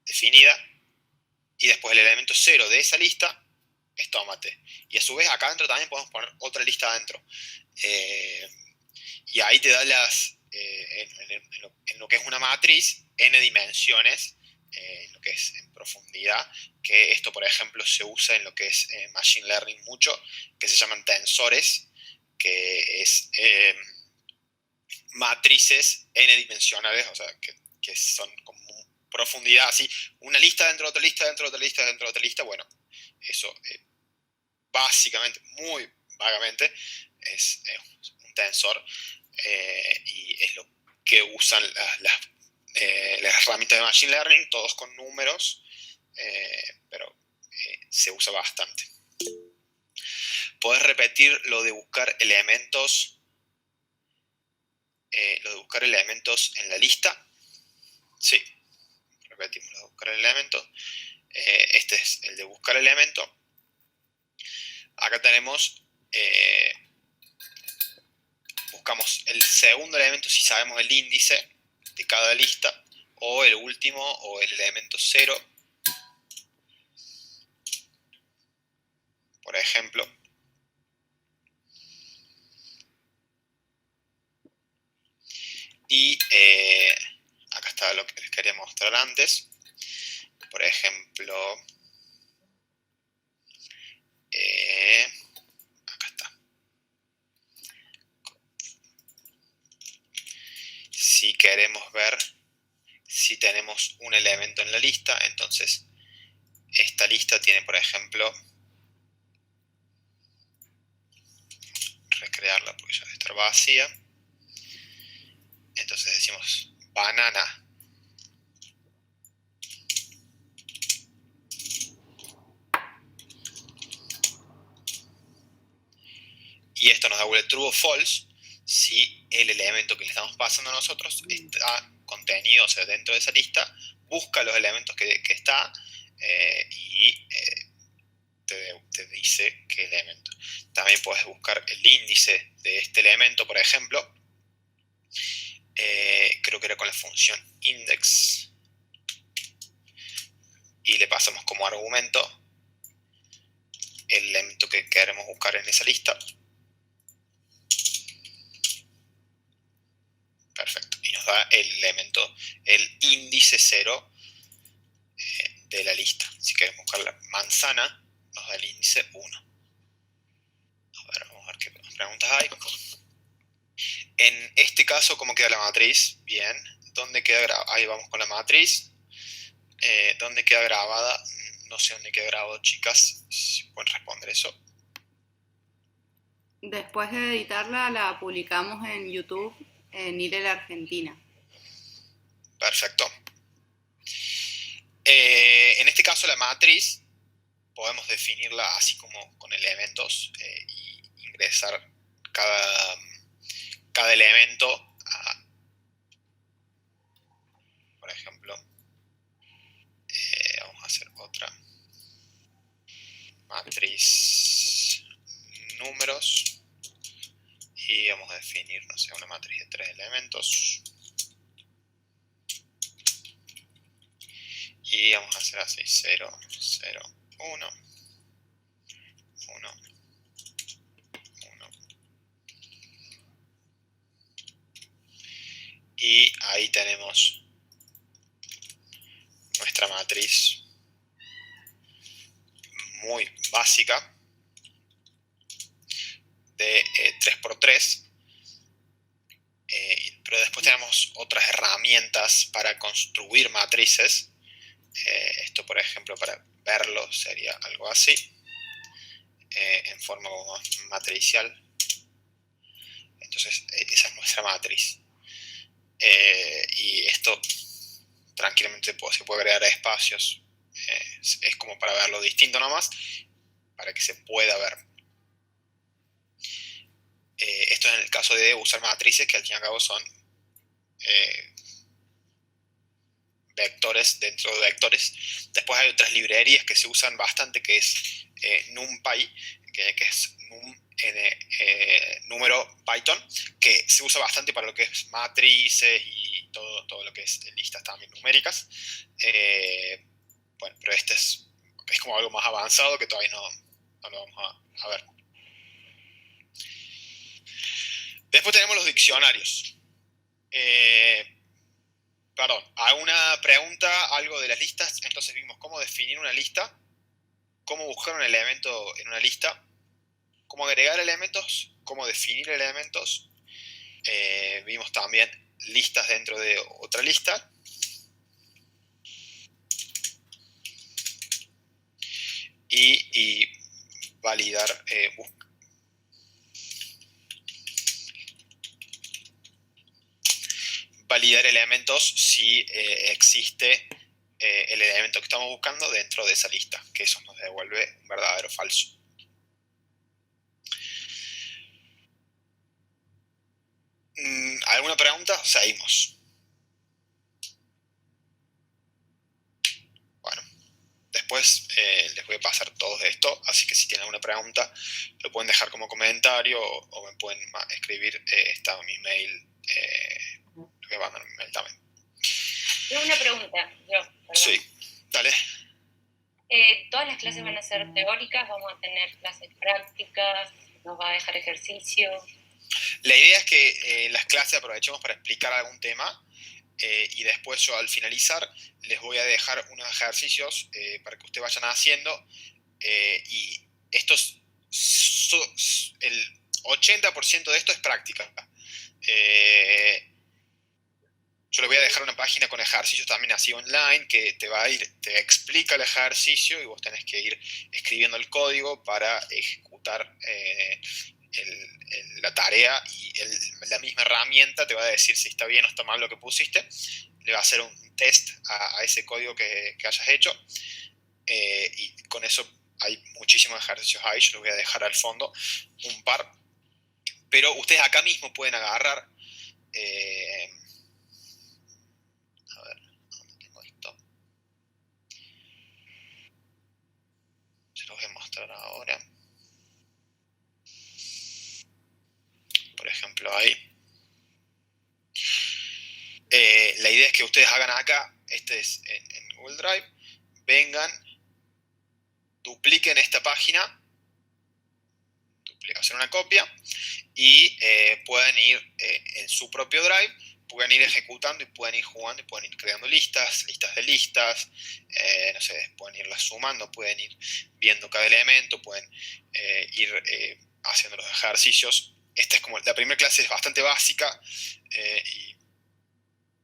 Speaker 1: definida, y después el elemento 0 de esa lista es tomate. Y a su vez acá adentro también podemos poner otra lista adentro. Y ahí te da en lo que es una matriz, n dimensiones, lo que es en profundidad, que esto por ejemplo se usa en lo que es Machine Learning mucho, que se llaman tensores, que es matrices n dimensionales, o sea, que son como profundidad así, una lista dentro de otra lista, dentro de otra lista, dentro de otra lista. Bueno, eso básicamente, muy vagamente, es un tensor, y es lo que usan las herramientas de Machine Learning, todos con números, pero se usa bastante. ¿Podés repetir lo de buscar elementos? Lo de buscar elementos en la lista. Sí, repetimos lo de buscar el elemento. Este es el de buscar elemento. Acá tenemos, buscamos el segundo elemento si sabemos el índice de cada lista, o el último, o el elemento 0, por ejemplo. Y acá está lo que les quería mostrar antes. Por ejemplo, acá está. Si queremos ver si tenemos un elemento en la lista, entonces esta lista tiene, por ejemplo, recrearla porque ya debe estar vacía. Entonces decimos banana. Y esto nos devuelve true o false si el elemento que le estamos pasando a nosotros está contenido, o sea, dentro de esa lista, busca los elementos que está y te dice qué elemento. También puedes buscar el índice de este elemento, por ejemplo. Creo que era con la función index. Y le pasamos como argumento el elemento que queremos buscar en esa lista. Perfecto. Y nos da el elemento, el índice 0 de la lista. Si queremos buscar la manzana, nos da el índice 1. A ver, vamos a ver qué preguntas hay. En este caso, ¿cómo queda la matriz? Bien. ¿Dónde queda grabada? Ahí vamos con la matriz. ¿Dónde queda grabada? No sé dónde queda grabado, chicas. Si pueden responder eso.
Speaker 3: Después de editarla, la publicamos en YouTube, en IREL Argentina.
Speaker 1: Perfecto. En este caso, la matriz podemos definirla así como con elementos y ingresar cada elemento a, por ejemplo, vamos a hacer otra matriz números y vamos a definir, no sé, una matriz de 3 elementos y vamos a hacer así 0, 0, 1, 1, 1. Y ahí tenemos nuestra matriz muy básica de 3×3. Pero después tenemos otras herramientas para construir matrices. Esto, por ejemplo, para verlo sería algo así, en forma como matricial. Entonces, esa es nuestra matriz. Y esto tranquilamente se puede agregar a espacios. Es como para verlo distinto nomás, para que se pueda ver. Esto es en el caso de usar matrices que al fin y al cabo son vectores dentro de vectores. Después hay otras librerías que se usan bastante, que es NumPy, que es número Python, que se usa bastante para lo que es matrices y todo lo que es listas también numéricas. Bueno, pero este es como algo más avanzado que todavía no lo vamos a ver. Después tenemos los diccionarios. Perdón, a una pregunta, algo de las listas. Entonces vimos cómo definir una lista, cómo buscar un elemento en una lista, cómo agregar elementos, cómo definir elementos. Vimos también listas dentro de otra lista. Y validar, validar elementos si existe el elemento que estamos buscando dentro de esa lista, que eso nos devuelve un verdadero o falso. ¿Alguna pregunta? Seguimos. Bueno, después les voy a pasar todo esto, así que si tienen alguna pregunta lo pueden dejar como comentario o me pueden escribir, está mi mail, lo voy a mandar mi mail también.
Speaker 2: Tengo una pregunta, perdón.
Speaker 1: Sí, dale.
Speaker 2: ¿Todas las clases van a ser teóricas? ¿Vamos a tener clases prácticas? ¿Nos va a dejar ejercicio?
Speaker 1: La idea es que las clases aprovechemos para explicar algún tema y después yo al finalizar les voy a dejar unos ejercicios para que ustedes vayan haciendo y estos, el 80% de esto es práctica. Yo les voy a dejar una página con ejercicios también así online que te explica el ejercicio y vos tenés que ir escribiendo el código para ejecutar la tarea y la misma herramienta te va a decir si está bien o está mal lo que pusiste. Le va a hacer un test a ese código que hayas hecho y con eso hay muchísimos ejercicios ahí. Yo les voy a dejar al fondo un par, pero ustedes acá mismo pueden agarrar a ver, ¿dónde tengo esto? Se los voy a mostrar ahora. Por ejemplo, ahí. La idea es que ustedes hagan acá, este es en Google Drive, vengan, dupliquen esta página, hacer una copia y pueden ir en su propio Drive, pueden ir ejecutando y pueden ir jugando y pueden ir creando listas de listas, no sé, pueden irlas sumando, pueden ir viendo cada elemento, pueden ir haciendo los ejercicios. Esta es como la primera clase, es bastante básica y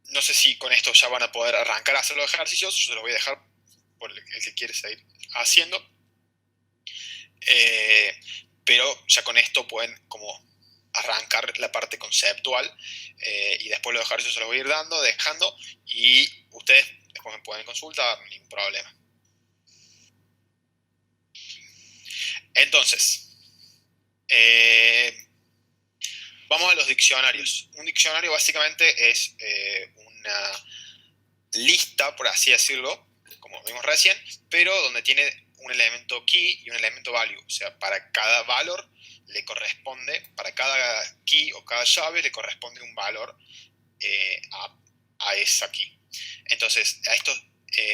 Speaker 1: no sé si con esto ya van a poder arrancar a hacer los ejercicios. Yo se los voy a dejar por el que quiere seguir haciendo. Pero ya con esto pueden como arrancar la parte conceptual y después los ejercicios se los voy a ir dejando y ustedes después me pueden consultar, ningún problema. Entonces, vamos a los diccionarios. Un diccionario básicamente es una lista, por así decirlo, como vimos recién, pero donde tiene un elemento key y un elemento value. O sea, para cada valor le corresponde, para cada key o cada llave le corresponde un valor a esa key. Entonces, a esto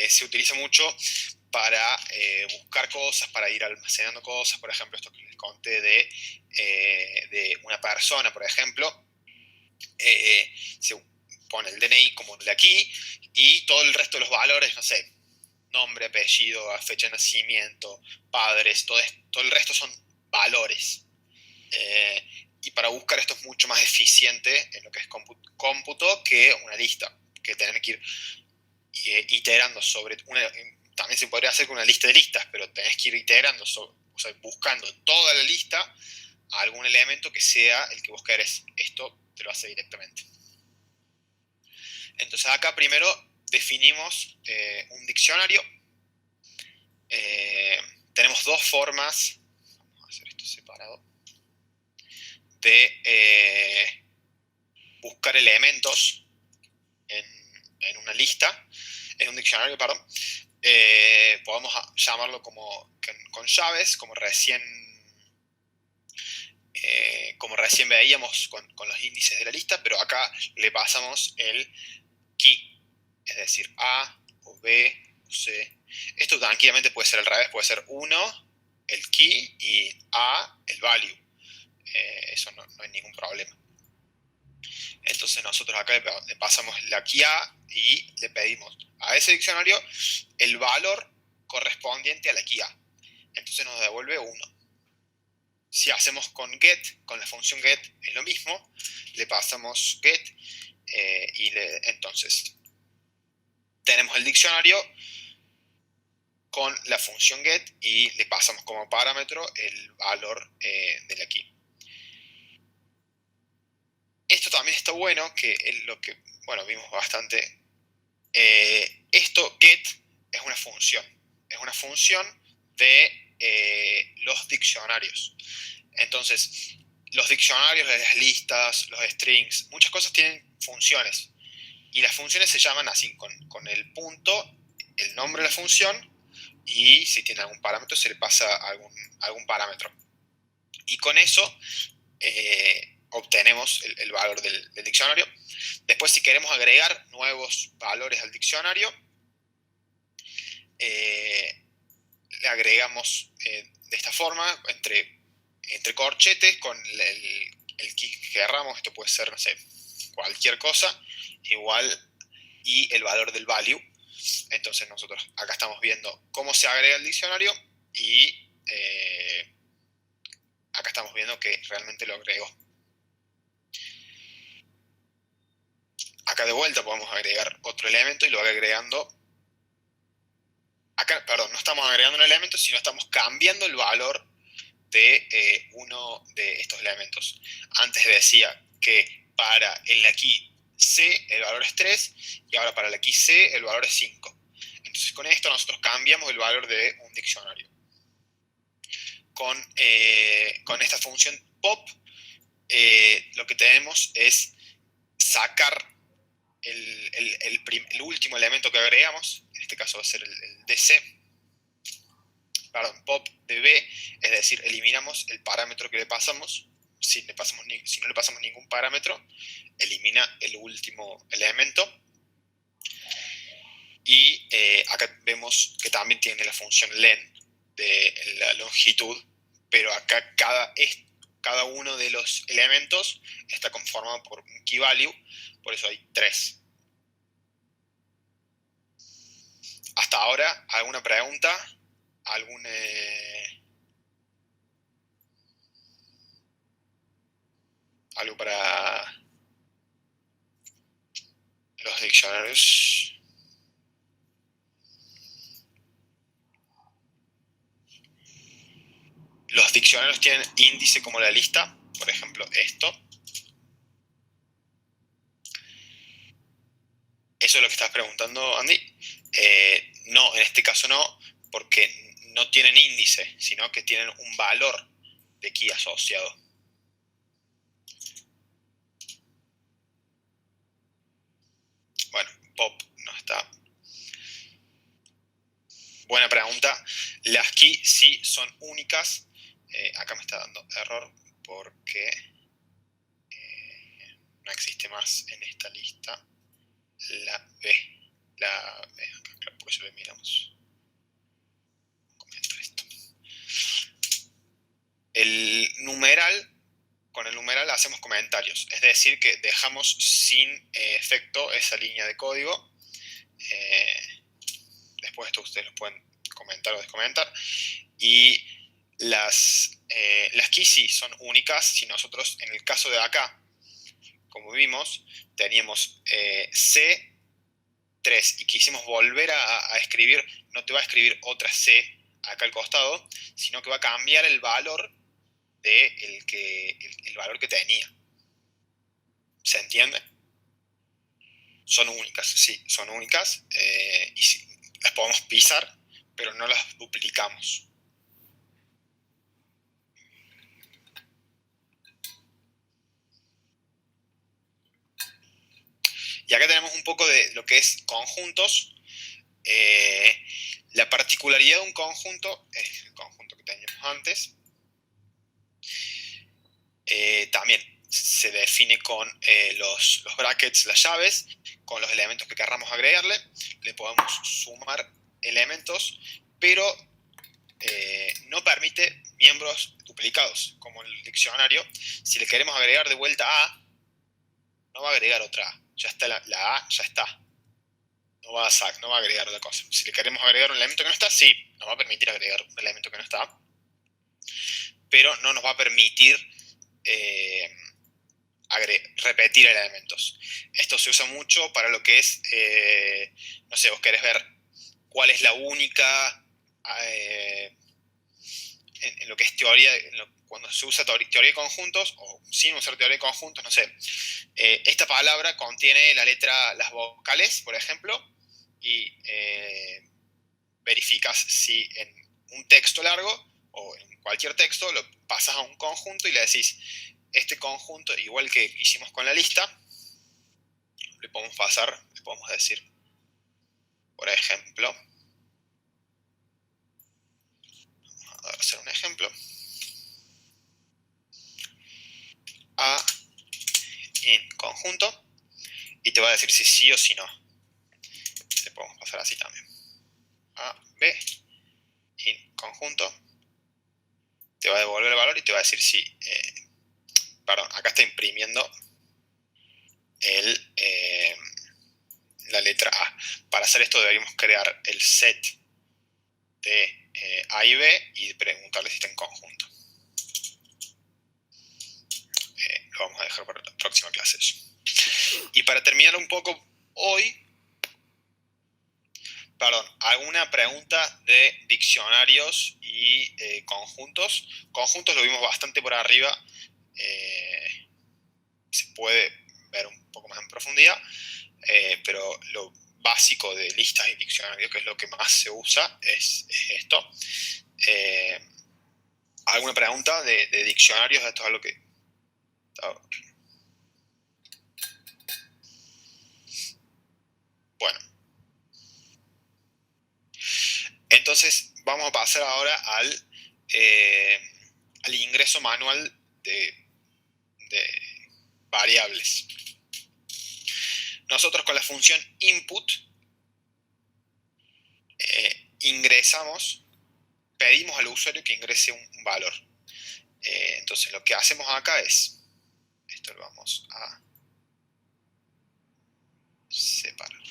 Speaker 1: se utiliza mucho para buscar cosas, para ir almacenando cosas. Por ejemplo, esto que les conté de una persona, por ejemplo, pone el DNI como el de aquí, y todo el resto de los valores, no sé, nombre, apellido, fecha de nacimiento, padres, todo el resto son valores. Y para buscar esto es mucho más eficiente en lo que es cómputo que una lista, que tener que ir iterando sobre también se podría hacer con una lista de listas, pero tenés que ir iterando, o sea, buscando toda la lista algún elemento que sea el que vos querés. Esto te lo hace directamente. Entonces acá primero definimos un diccionario. Tenemos dos formas, vamos a hacer esto separado, de buscar elementos en una lista, en un diccionario, perdón. Podemos llamarlo con llaves, como recién veíamos con los índices de la lista, pero acá le pasamos el key, es decir, A o B o C. Esto tranquilamente puede ser al revés, puede ser 1 el key y A el value. Eso no hay ningún problema. Entonces nosotros acá le pasamos la key A y le pedimos a ese diccionario el valor correspondiente a la key A. Entonces nos devuelve 1. Si hacemos con get, con la función get, es lo mismo. Le pasamos get entonces tenemos el diccionario con la función get y le pasamos como parámetro el valor de la key. Esto también está bueno, que es lo que, bueno, vimos bastante. Esto, get, es una función. Es una función de los diccionarios. Entonces, los diccionarios, las listas, los strings, muchas cosas tienen funciones. Y las funciones se llaman así, con el punto, el nombre de la función, y si tiene algún parámetro, se le pasa algún parámetro. Y con eso obtenemos el valor del diccionario. Después, si queremos agregar nuevos valores al diccionario, le agregamos de esta forma, entre corchetes, con el key que querramos. Esto puede ser, no sé, cualquier cosa, igual, y el valor del value. Entonces nosotros acá estamos viendo cómo se agrega el diccionario y acá estamos viendo que realmente lo agregó. Acá de vuelta podemos agregar otro elemento y lo va agregando. Acá, perdón, no estamos agregando un elemento, sino estamos cambiando el valor de uno de estos elementos. Antes decía que para el aquí C el valor es 3 y ahora para el aquí C el valor es 5. Entonces con esto nosotros cambiamos el valor de un diccionario. Con esta función pop lo que tenemos es sacar el último elemento que agregamos. En este caso va a ser el DC. Perdón, pop de B, es decir, eliminamos el parámetro que le pasamos. Si no le pasamos ningún parámetro, elimina el último elemento. Y acá vemos que también tiene la función len de la longitud, pero acá cada uno de los elementos está conformado por un key value, por eso hay 3. Hasta ahora, ¿alguna pregunta? ¿Algo para los diccionarios? Los diccionarios tienen índice como la lista, por ejemplo, esto. ¿Eso es lo que estás preguntando, Andy? No, en este caso no, porque no tienen índice, sino que tienen un valor de key asociado. Bueno, pop no está. Buena pregunta. Las key sí son únicas. Acá me está dando error porque no existe más en esta lista la B. La B, acá, claro, por eso le miramos. Esto. El numeral con el numeral hacemos comentarios, es decir, que dejamos sin efecto esa línea de código. Después esto ustedes lo pueden comentar o descomentar. Y las keys sí son únicas. Si nosotros, en el caso de acá, como vimos, teníamos C3 y quisimos volver a escribir, no te va a escribir otra C acá al costado, sino que va a cambiar el valor el valor que tenía. ¿Se entiende? Son únicas, sí, son únicas. Y sí, las podemos pisar, pero no las duplicamos. Y acá tenemos un poco de lo que es conjuntos. La particularidad de un conjunto es el conjunto que teníamos antes. También se define con los brackets, las llaves, con los elementos que querramos agregarle. Le podemos sumar elementos, pero no permite miembros duplicados, como el diccionario. Si le queremos agregar de vuelta A, no va a agregar otra A. Ya está la A, ya está. No va a agregar otra cosa. Si le queremos agregar un elemento que no está, sí, nos va a permitir agregar un elemento que no está, pero no nos va a permitir repetir elementos. Esto se usa mucho para lo que es, no sé, vos querés ver cuál es la única, en lo que es teoría, cuando se usa teoría de conjuntos, o sin usar teoría de conjuntos, no sé, esta palabra contiene las vocales, por ejemplo, y verificas si en un texto largo o en cualquier texto lo pasas a un conjunto y le decís, este conjunto, igual que hicimos con la lista, le podemos decir, por ejemplo, vamos a hacer un ejemplo, A en conjunto, y te va a decir si sí o si no. Le podemos pasar así también. A, B, en conjunto, te va a devolver el valor y te va a decir si, perdón, acá está imprimiendo la letra A. Para hacer esto deberíamos crear el set de A y B y preguntarle si está en conjunto. Lo vamos a dejar para la próxima clase eso. Y para terminar un poco hoy, alguna pregunta de diccionarios y conjuntos. Conjuntos lo vimos bastante por arriba. Se puede ver un poco más en profundidad, pero lo básico de listas y diccionarios, que es lo que más se usa, es esto. ¿Alguna pregunta de diccionarios? Esto es algo que... Bueno. Entonces vamos a pasar ahora al ingreso manual de variables. Nosotros con la función input pedimos al usuario que ingrese un valor. Entonces lo que hacemos acá es, esto lo vamos a separar.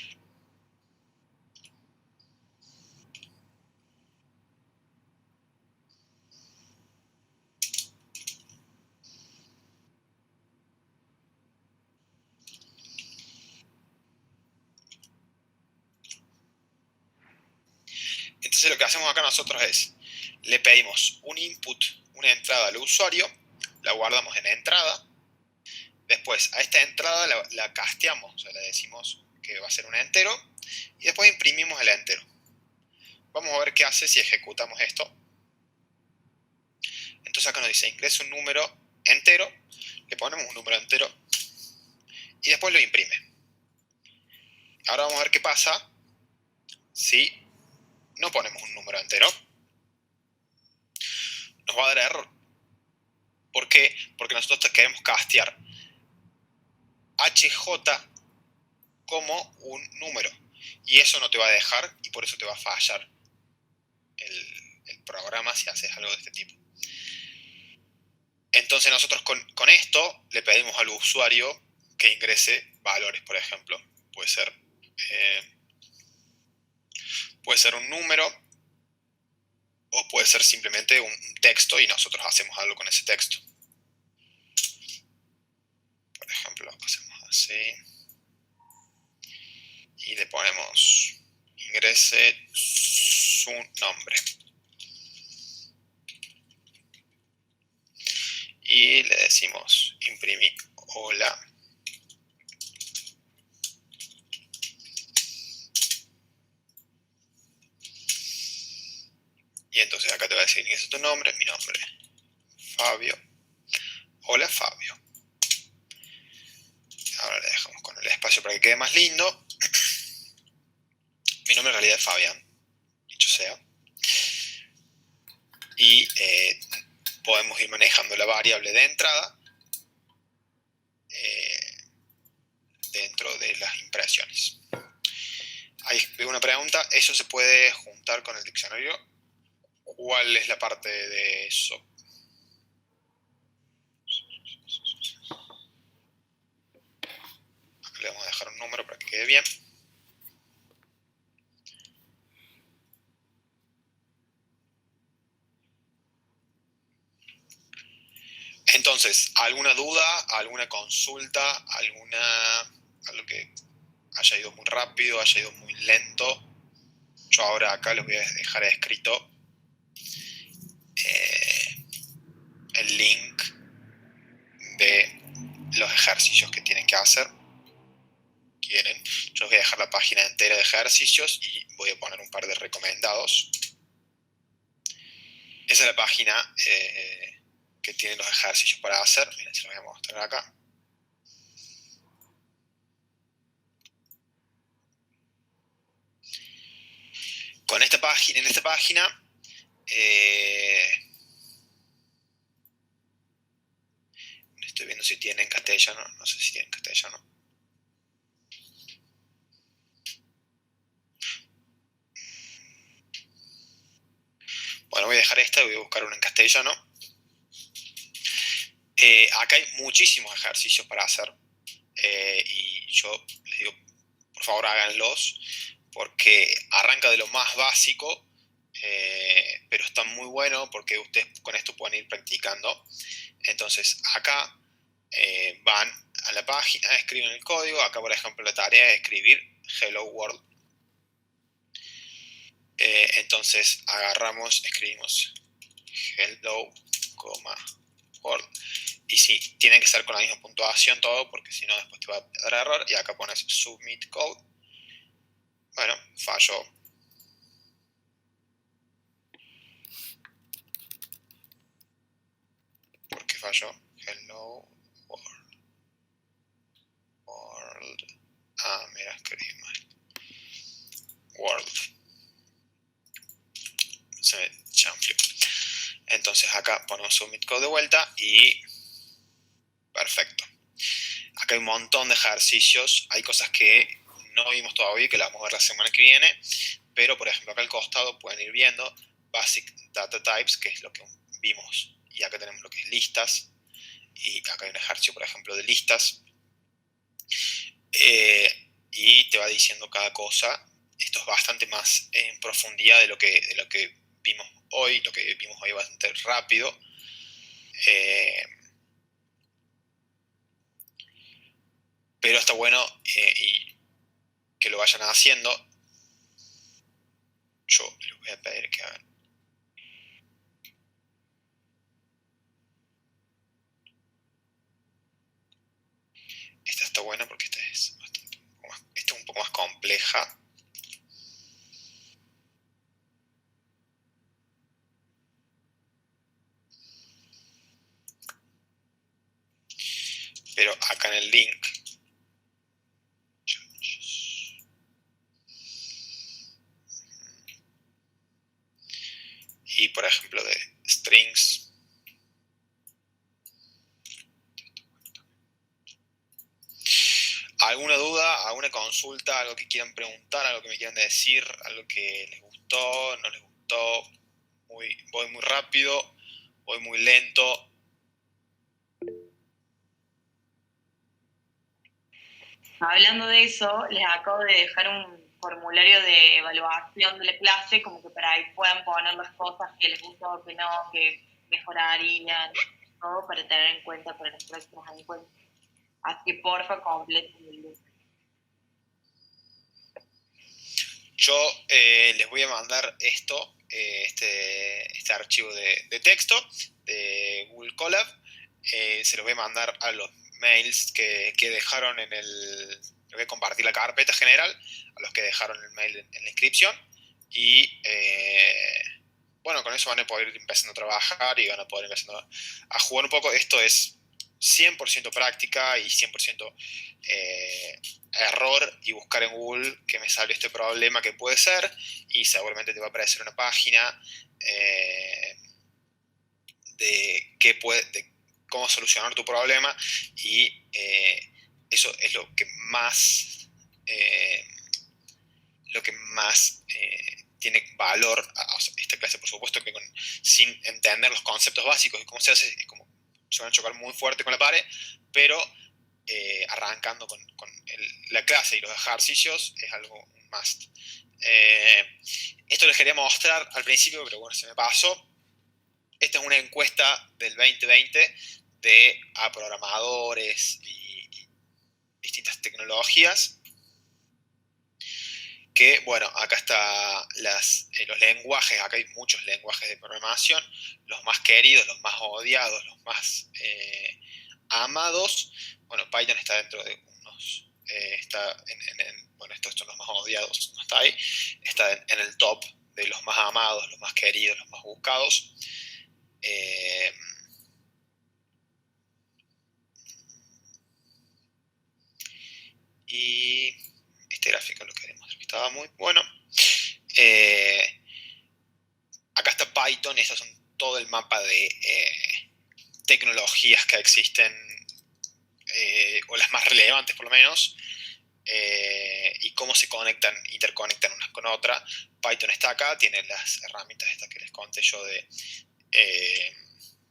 Speaker 1: Entonces lo que hacemos acá nosotros es, le pedimos un input, una entrada al usuario, la guardamos en entrada, después a esta entrada la casteamos, o sea, le decimos que va a ser un entero, y después imprimimos el entero. Vamos a ver qué hace si ejecutamos esto. Entonces acá nos dice, ingresa un número entero, le ponemos un número entero, y después lo imprime. Ahora vamos a ver qué pasa si no ponemos un número entero. Nos va a dar error. ¿Por qué? Porque nosotros queremos castear HJ como un número. Y eso no te va a dejar y por eso te va a fallar el programa si haces algo de este tipo. Entonces nosotros con esto le pedimos al usuario que ingrese valores, por ejemplo. Puede ser un número o puede ser simplemente un texto y nosotros hacemos algo con ese texto. Por ejemplo, hacemos así y le ponemos ingrese su nombre. Y le decimos imprimir hola. Y entonces acá te va a decir ingresa tu nombre, mi nombre, Fabio. Hola Fabio. Ahora le dejamos con el espacio para que quede más lindo. Mi nombre en realidad es Fabián, dicho sea. Y podemos ir manejando la variable de entrada dentro de las impresiones. Ahí veo una pregunta, ¿eso se puede juntar con el diccionario? ¿Cuál es la parte de eso? Acá le vamos a dejar un número para que quede bien. Entonces, ¿alguna duda, alguna consulta, algo que haya ido muy rápido, haya ido muy lento? Yo ahora acá les voy a dejar escrito el link de los ejercicios que tienen que hacer. ¿Quieren? Yo os voy a dejar la página entera de ejercicios y voy a poner un par de recomendados. Esa es la página que tiene los ejercicios para hacer. Miren, se los voy a mostrar acá. En esta página estoy viendo si tienen castellano, no sé si tienen castellano. Bueno, voy a dejar esta y voy a buscar una en castellano. Acá hay muchísimos ejercicios para hacer y yo les digo, por favor háganlos porque arranca de lo más básico, pero está muy bueno porque ustedes con esto pueden ir practicando. Entonces acá van a la página, escriben el código. Acá por ejemplo la tarea es escribir Hello World. Entonces escribimos Hello, World. Y sí, tienen que ser con la misma puntuación todo, porque si no después te va a dar error. Y acá pones Submit Code. Bueno, falló. ¿Por qué falló? Hello World. Ah, mira, escribí mal. World. Se me chanfleó. Entonces acá ponemos Submit Code de vuelta y perfecto. Acá hay un montón de ejercicios. Hay cosas que no vimos todavía, que las vamos a ver la semana que viene. Pero, por ejemplo, acá al costado pueden ir viendo Basic Data Types, que es lo que vimos. Y acá tenemos lo que es listas. Y acá hay un ejercicio, por ejemplo, de listas. Y te va diciendo cada cosa. Esto es bastante más en profundidad de lo que vimos hoy. Lo que vimos hoy bastante rápido. Pero está bueno y que lo vayan haciendo. Yo les voy a pedir que hagan. Esta está buena porque esta es un poco más compleja. Pero acá en el link y por ejemplo de strings, ¿alguna duda, alguna consulta, algo que quieran preguntar, algo que me quieran decir, algo que les gustó, no les gustó? Voy muy rápido, voy muy lento.
Speaker 4: Hablando de eso, les acabo de dejar un formulario de evaluación de la clase, como que para ahí puedan poner las cosas que les gustó, que no, que mejorarían, todo para tener en cuenta para los próximos encuentros. Así que porfa, completen el grupo.
Speaker 1: Yo les voy a mandar este archivo de texto de Google Colab. Se los voy a mandar a los mails que dejaron les voy a compartir la carpeta general, a los que dejaron el mail en la inscripción. Y bueno, con eso van a poder ir empezando a trabajar y van a poder empezar a jugar un poco. Esto es 100% práctica y 100% error, y buscar en Google que me sale este problema que puede ser, y seguramente te va a aparecer una página de cómo solucionar tu problema, y eso es lo que más tiene valor a esta clase. Por supuesto que sin entender los conceptos básicos de cómo se hace, es como se van a chocar muy fuerte con la pared, pero arrancando con la clase y los ejercicios es algo un must. Esto les quería mostrar al principio, pero bueno, se me pasó. Esta es una encuesta del 2020 a programadores y distintas tecnologías. Que, bueno, acá están los lenguajes. Acá hay muchos lenguajes de programación. Los más queridos, los más odiados, los más amados. Bueno, Python está dentro de unos... bueno, estos son los más odiados, no está ahí. Está en el top de los más amados, los más queridos, los más buscados. Y este gráfico lo queremos, estaba muy bueno. Acá está Python. Estos son todo el mapa de tecnologías que existen, o las más relevantes por lo menos, y cómo se interconectan unas con otras. Python está acá, tiene las herramientas estas que les conté yo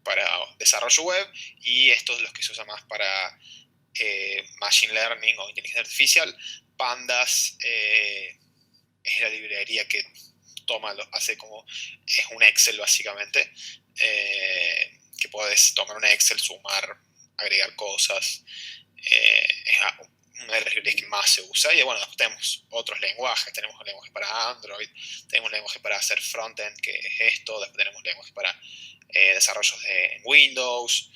Speaker 1: para desarrollo web, y estos los que se usan más para machine learning o inteligencia artificial. Pandas es la librería que hace como, es un Excel básicamente, que puedes tomar un Excel, sumar, agregar cosas. Es una de las librerías que más se usa. Y bueno, después tenemos otros lenguajes. Tenemos un lenguaje para Android, tenemos un lenguaje para hacer frontend, que es esto. Después tenemos lenguaje para desarrollos en Windows,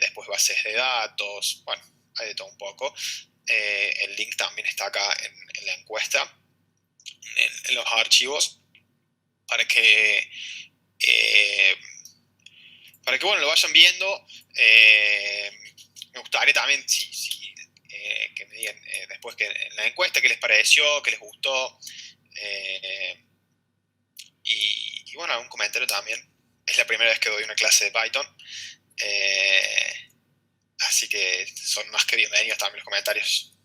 Speaker 1: después bases de datos. Bueno, hay de todo un poco. El link también está acá en la encuesta, en los archivos, para que bueno, lo vayan viendo. Me gustaría también que me digan después en la encuesta qué les pareció, qué les gustó, y bueno, algún comentario también. Es la primera vez que doy una clase de Python, así que son más que bienvenidos también los comentarios.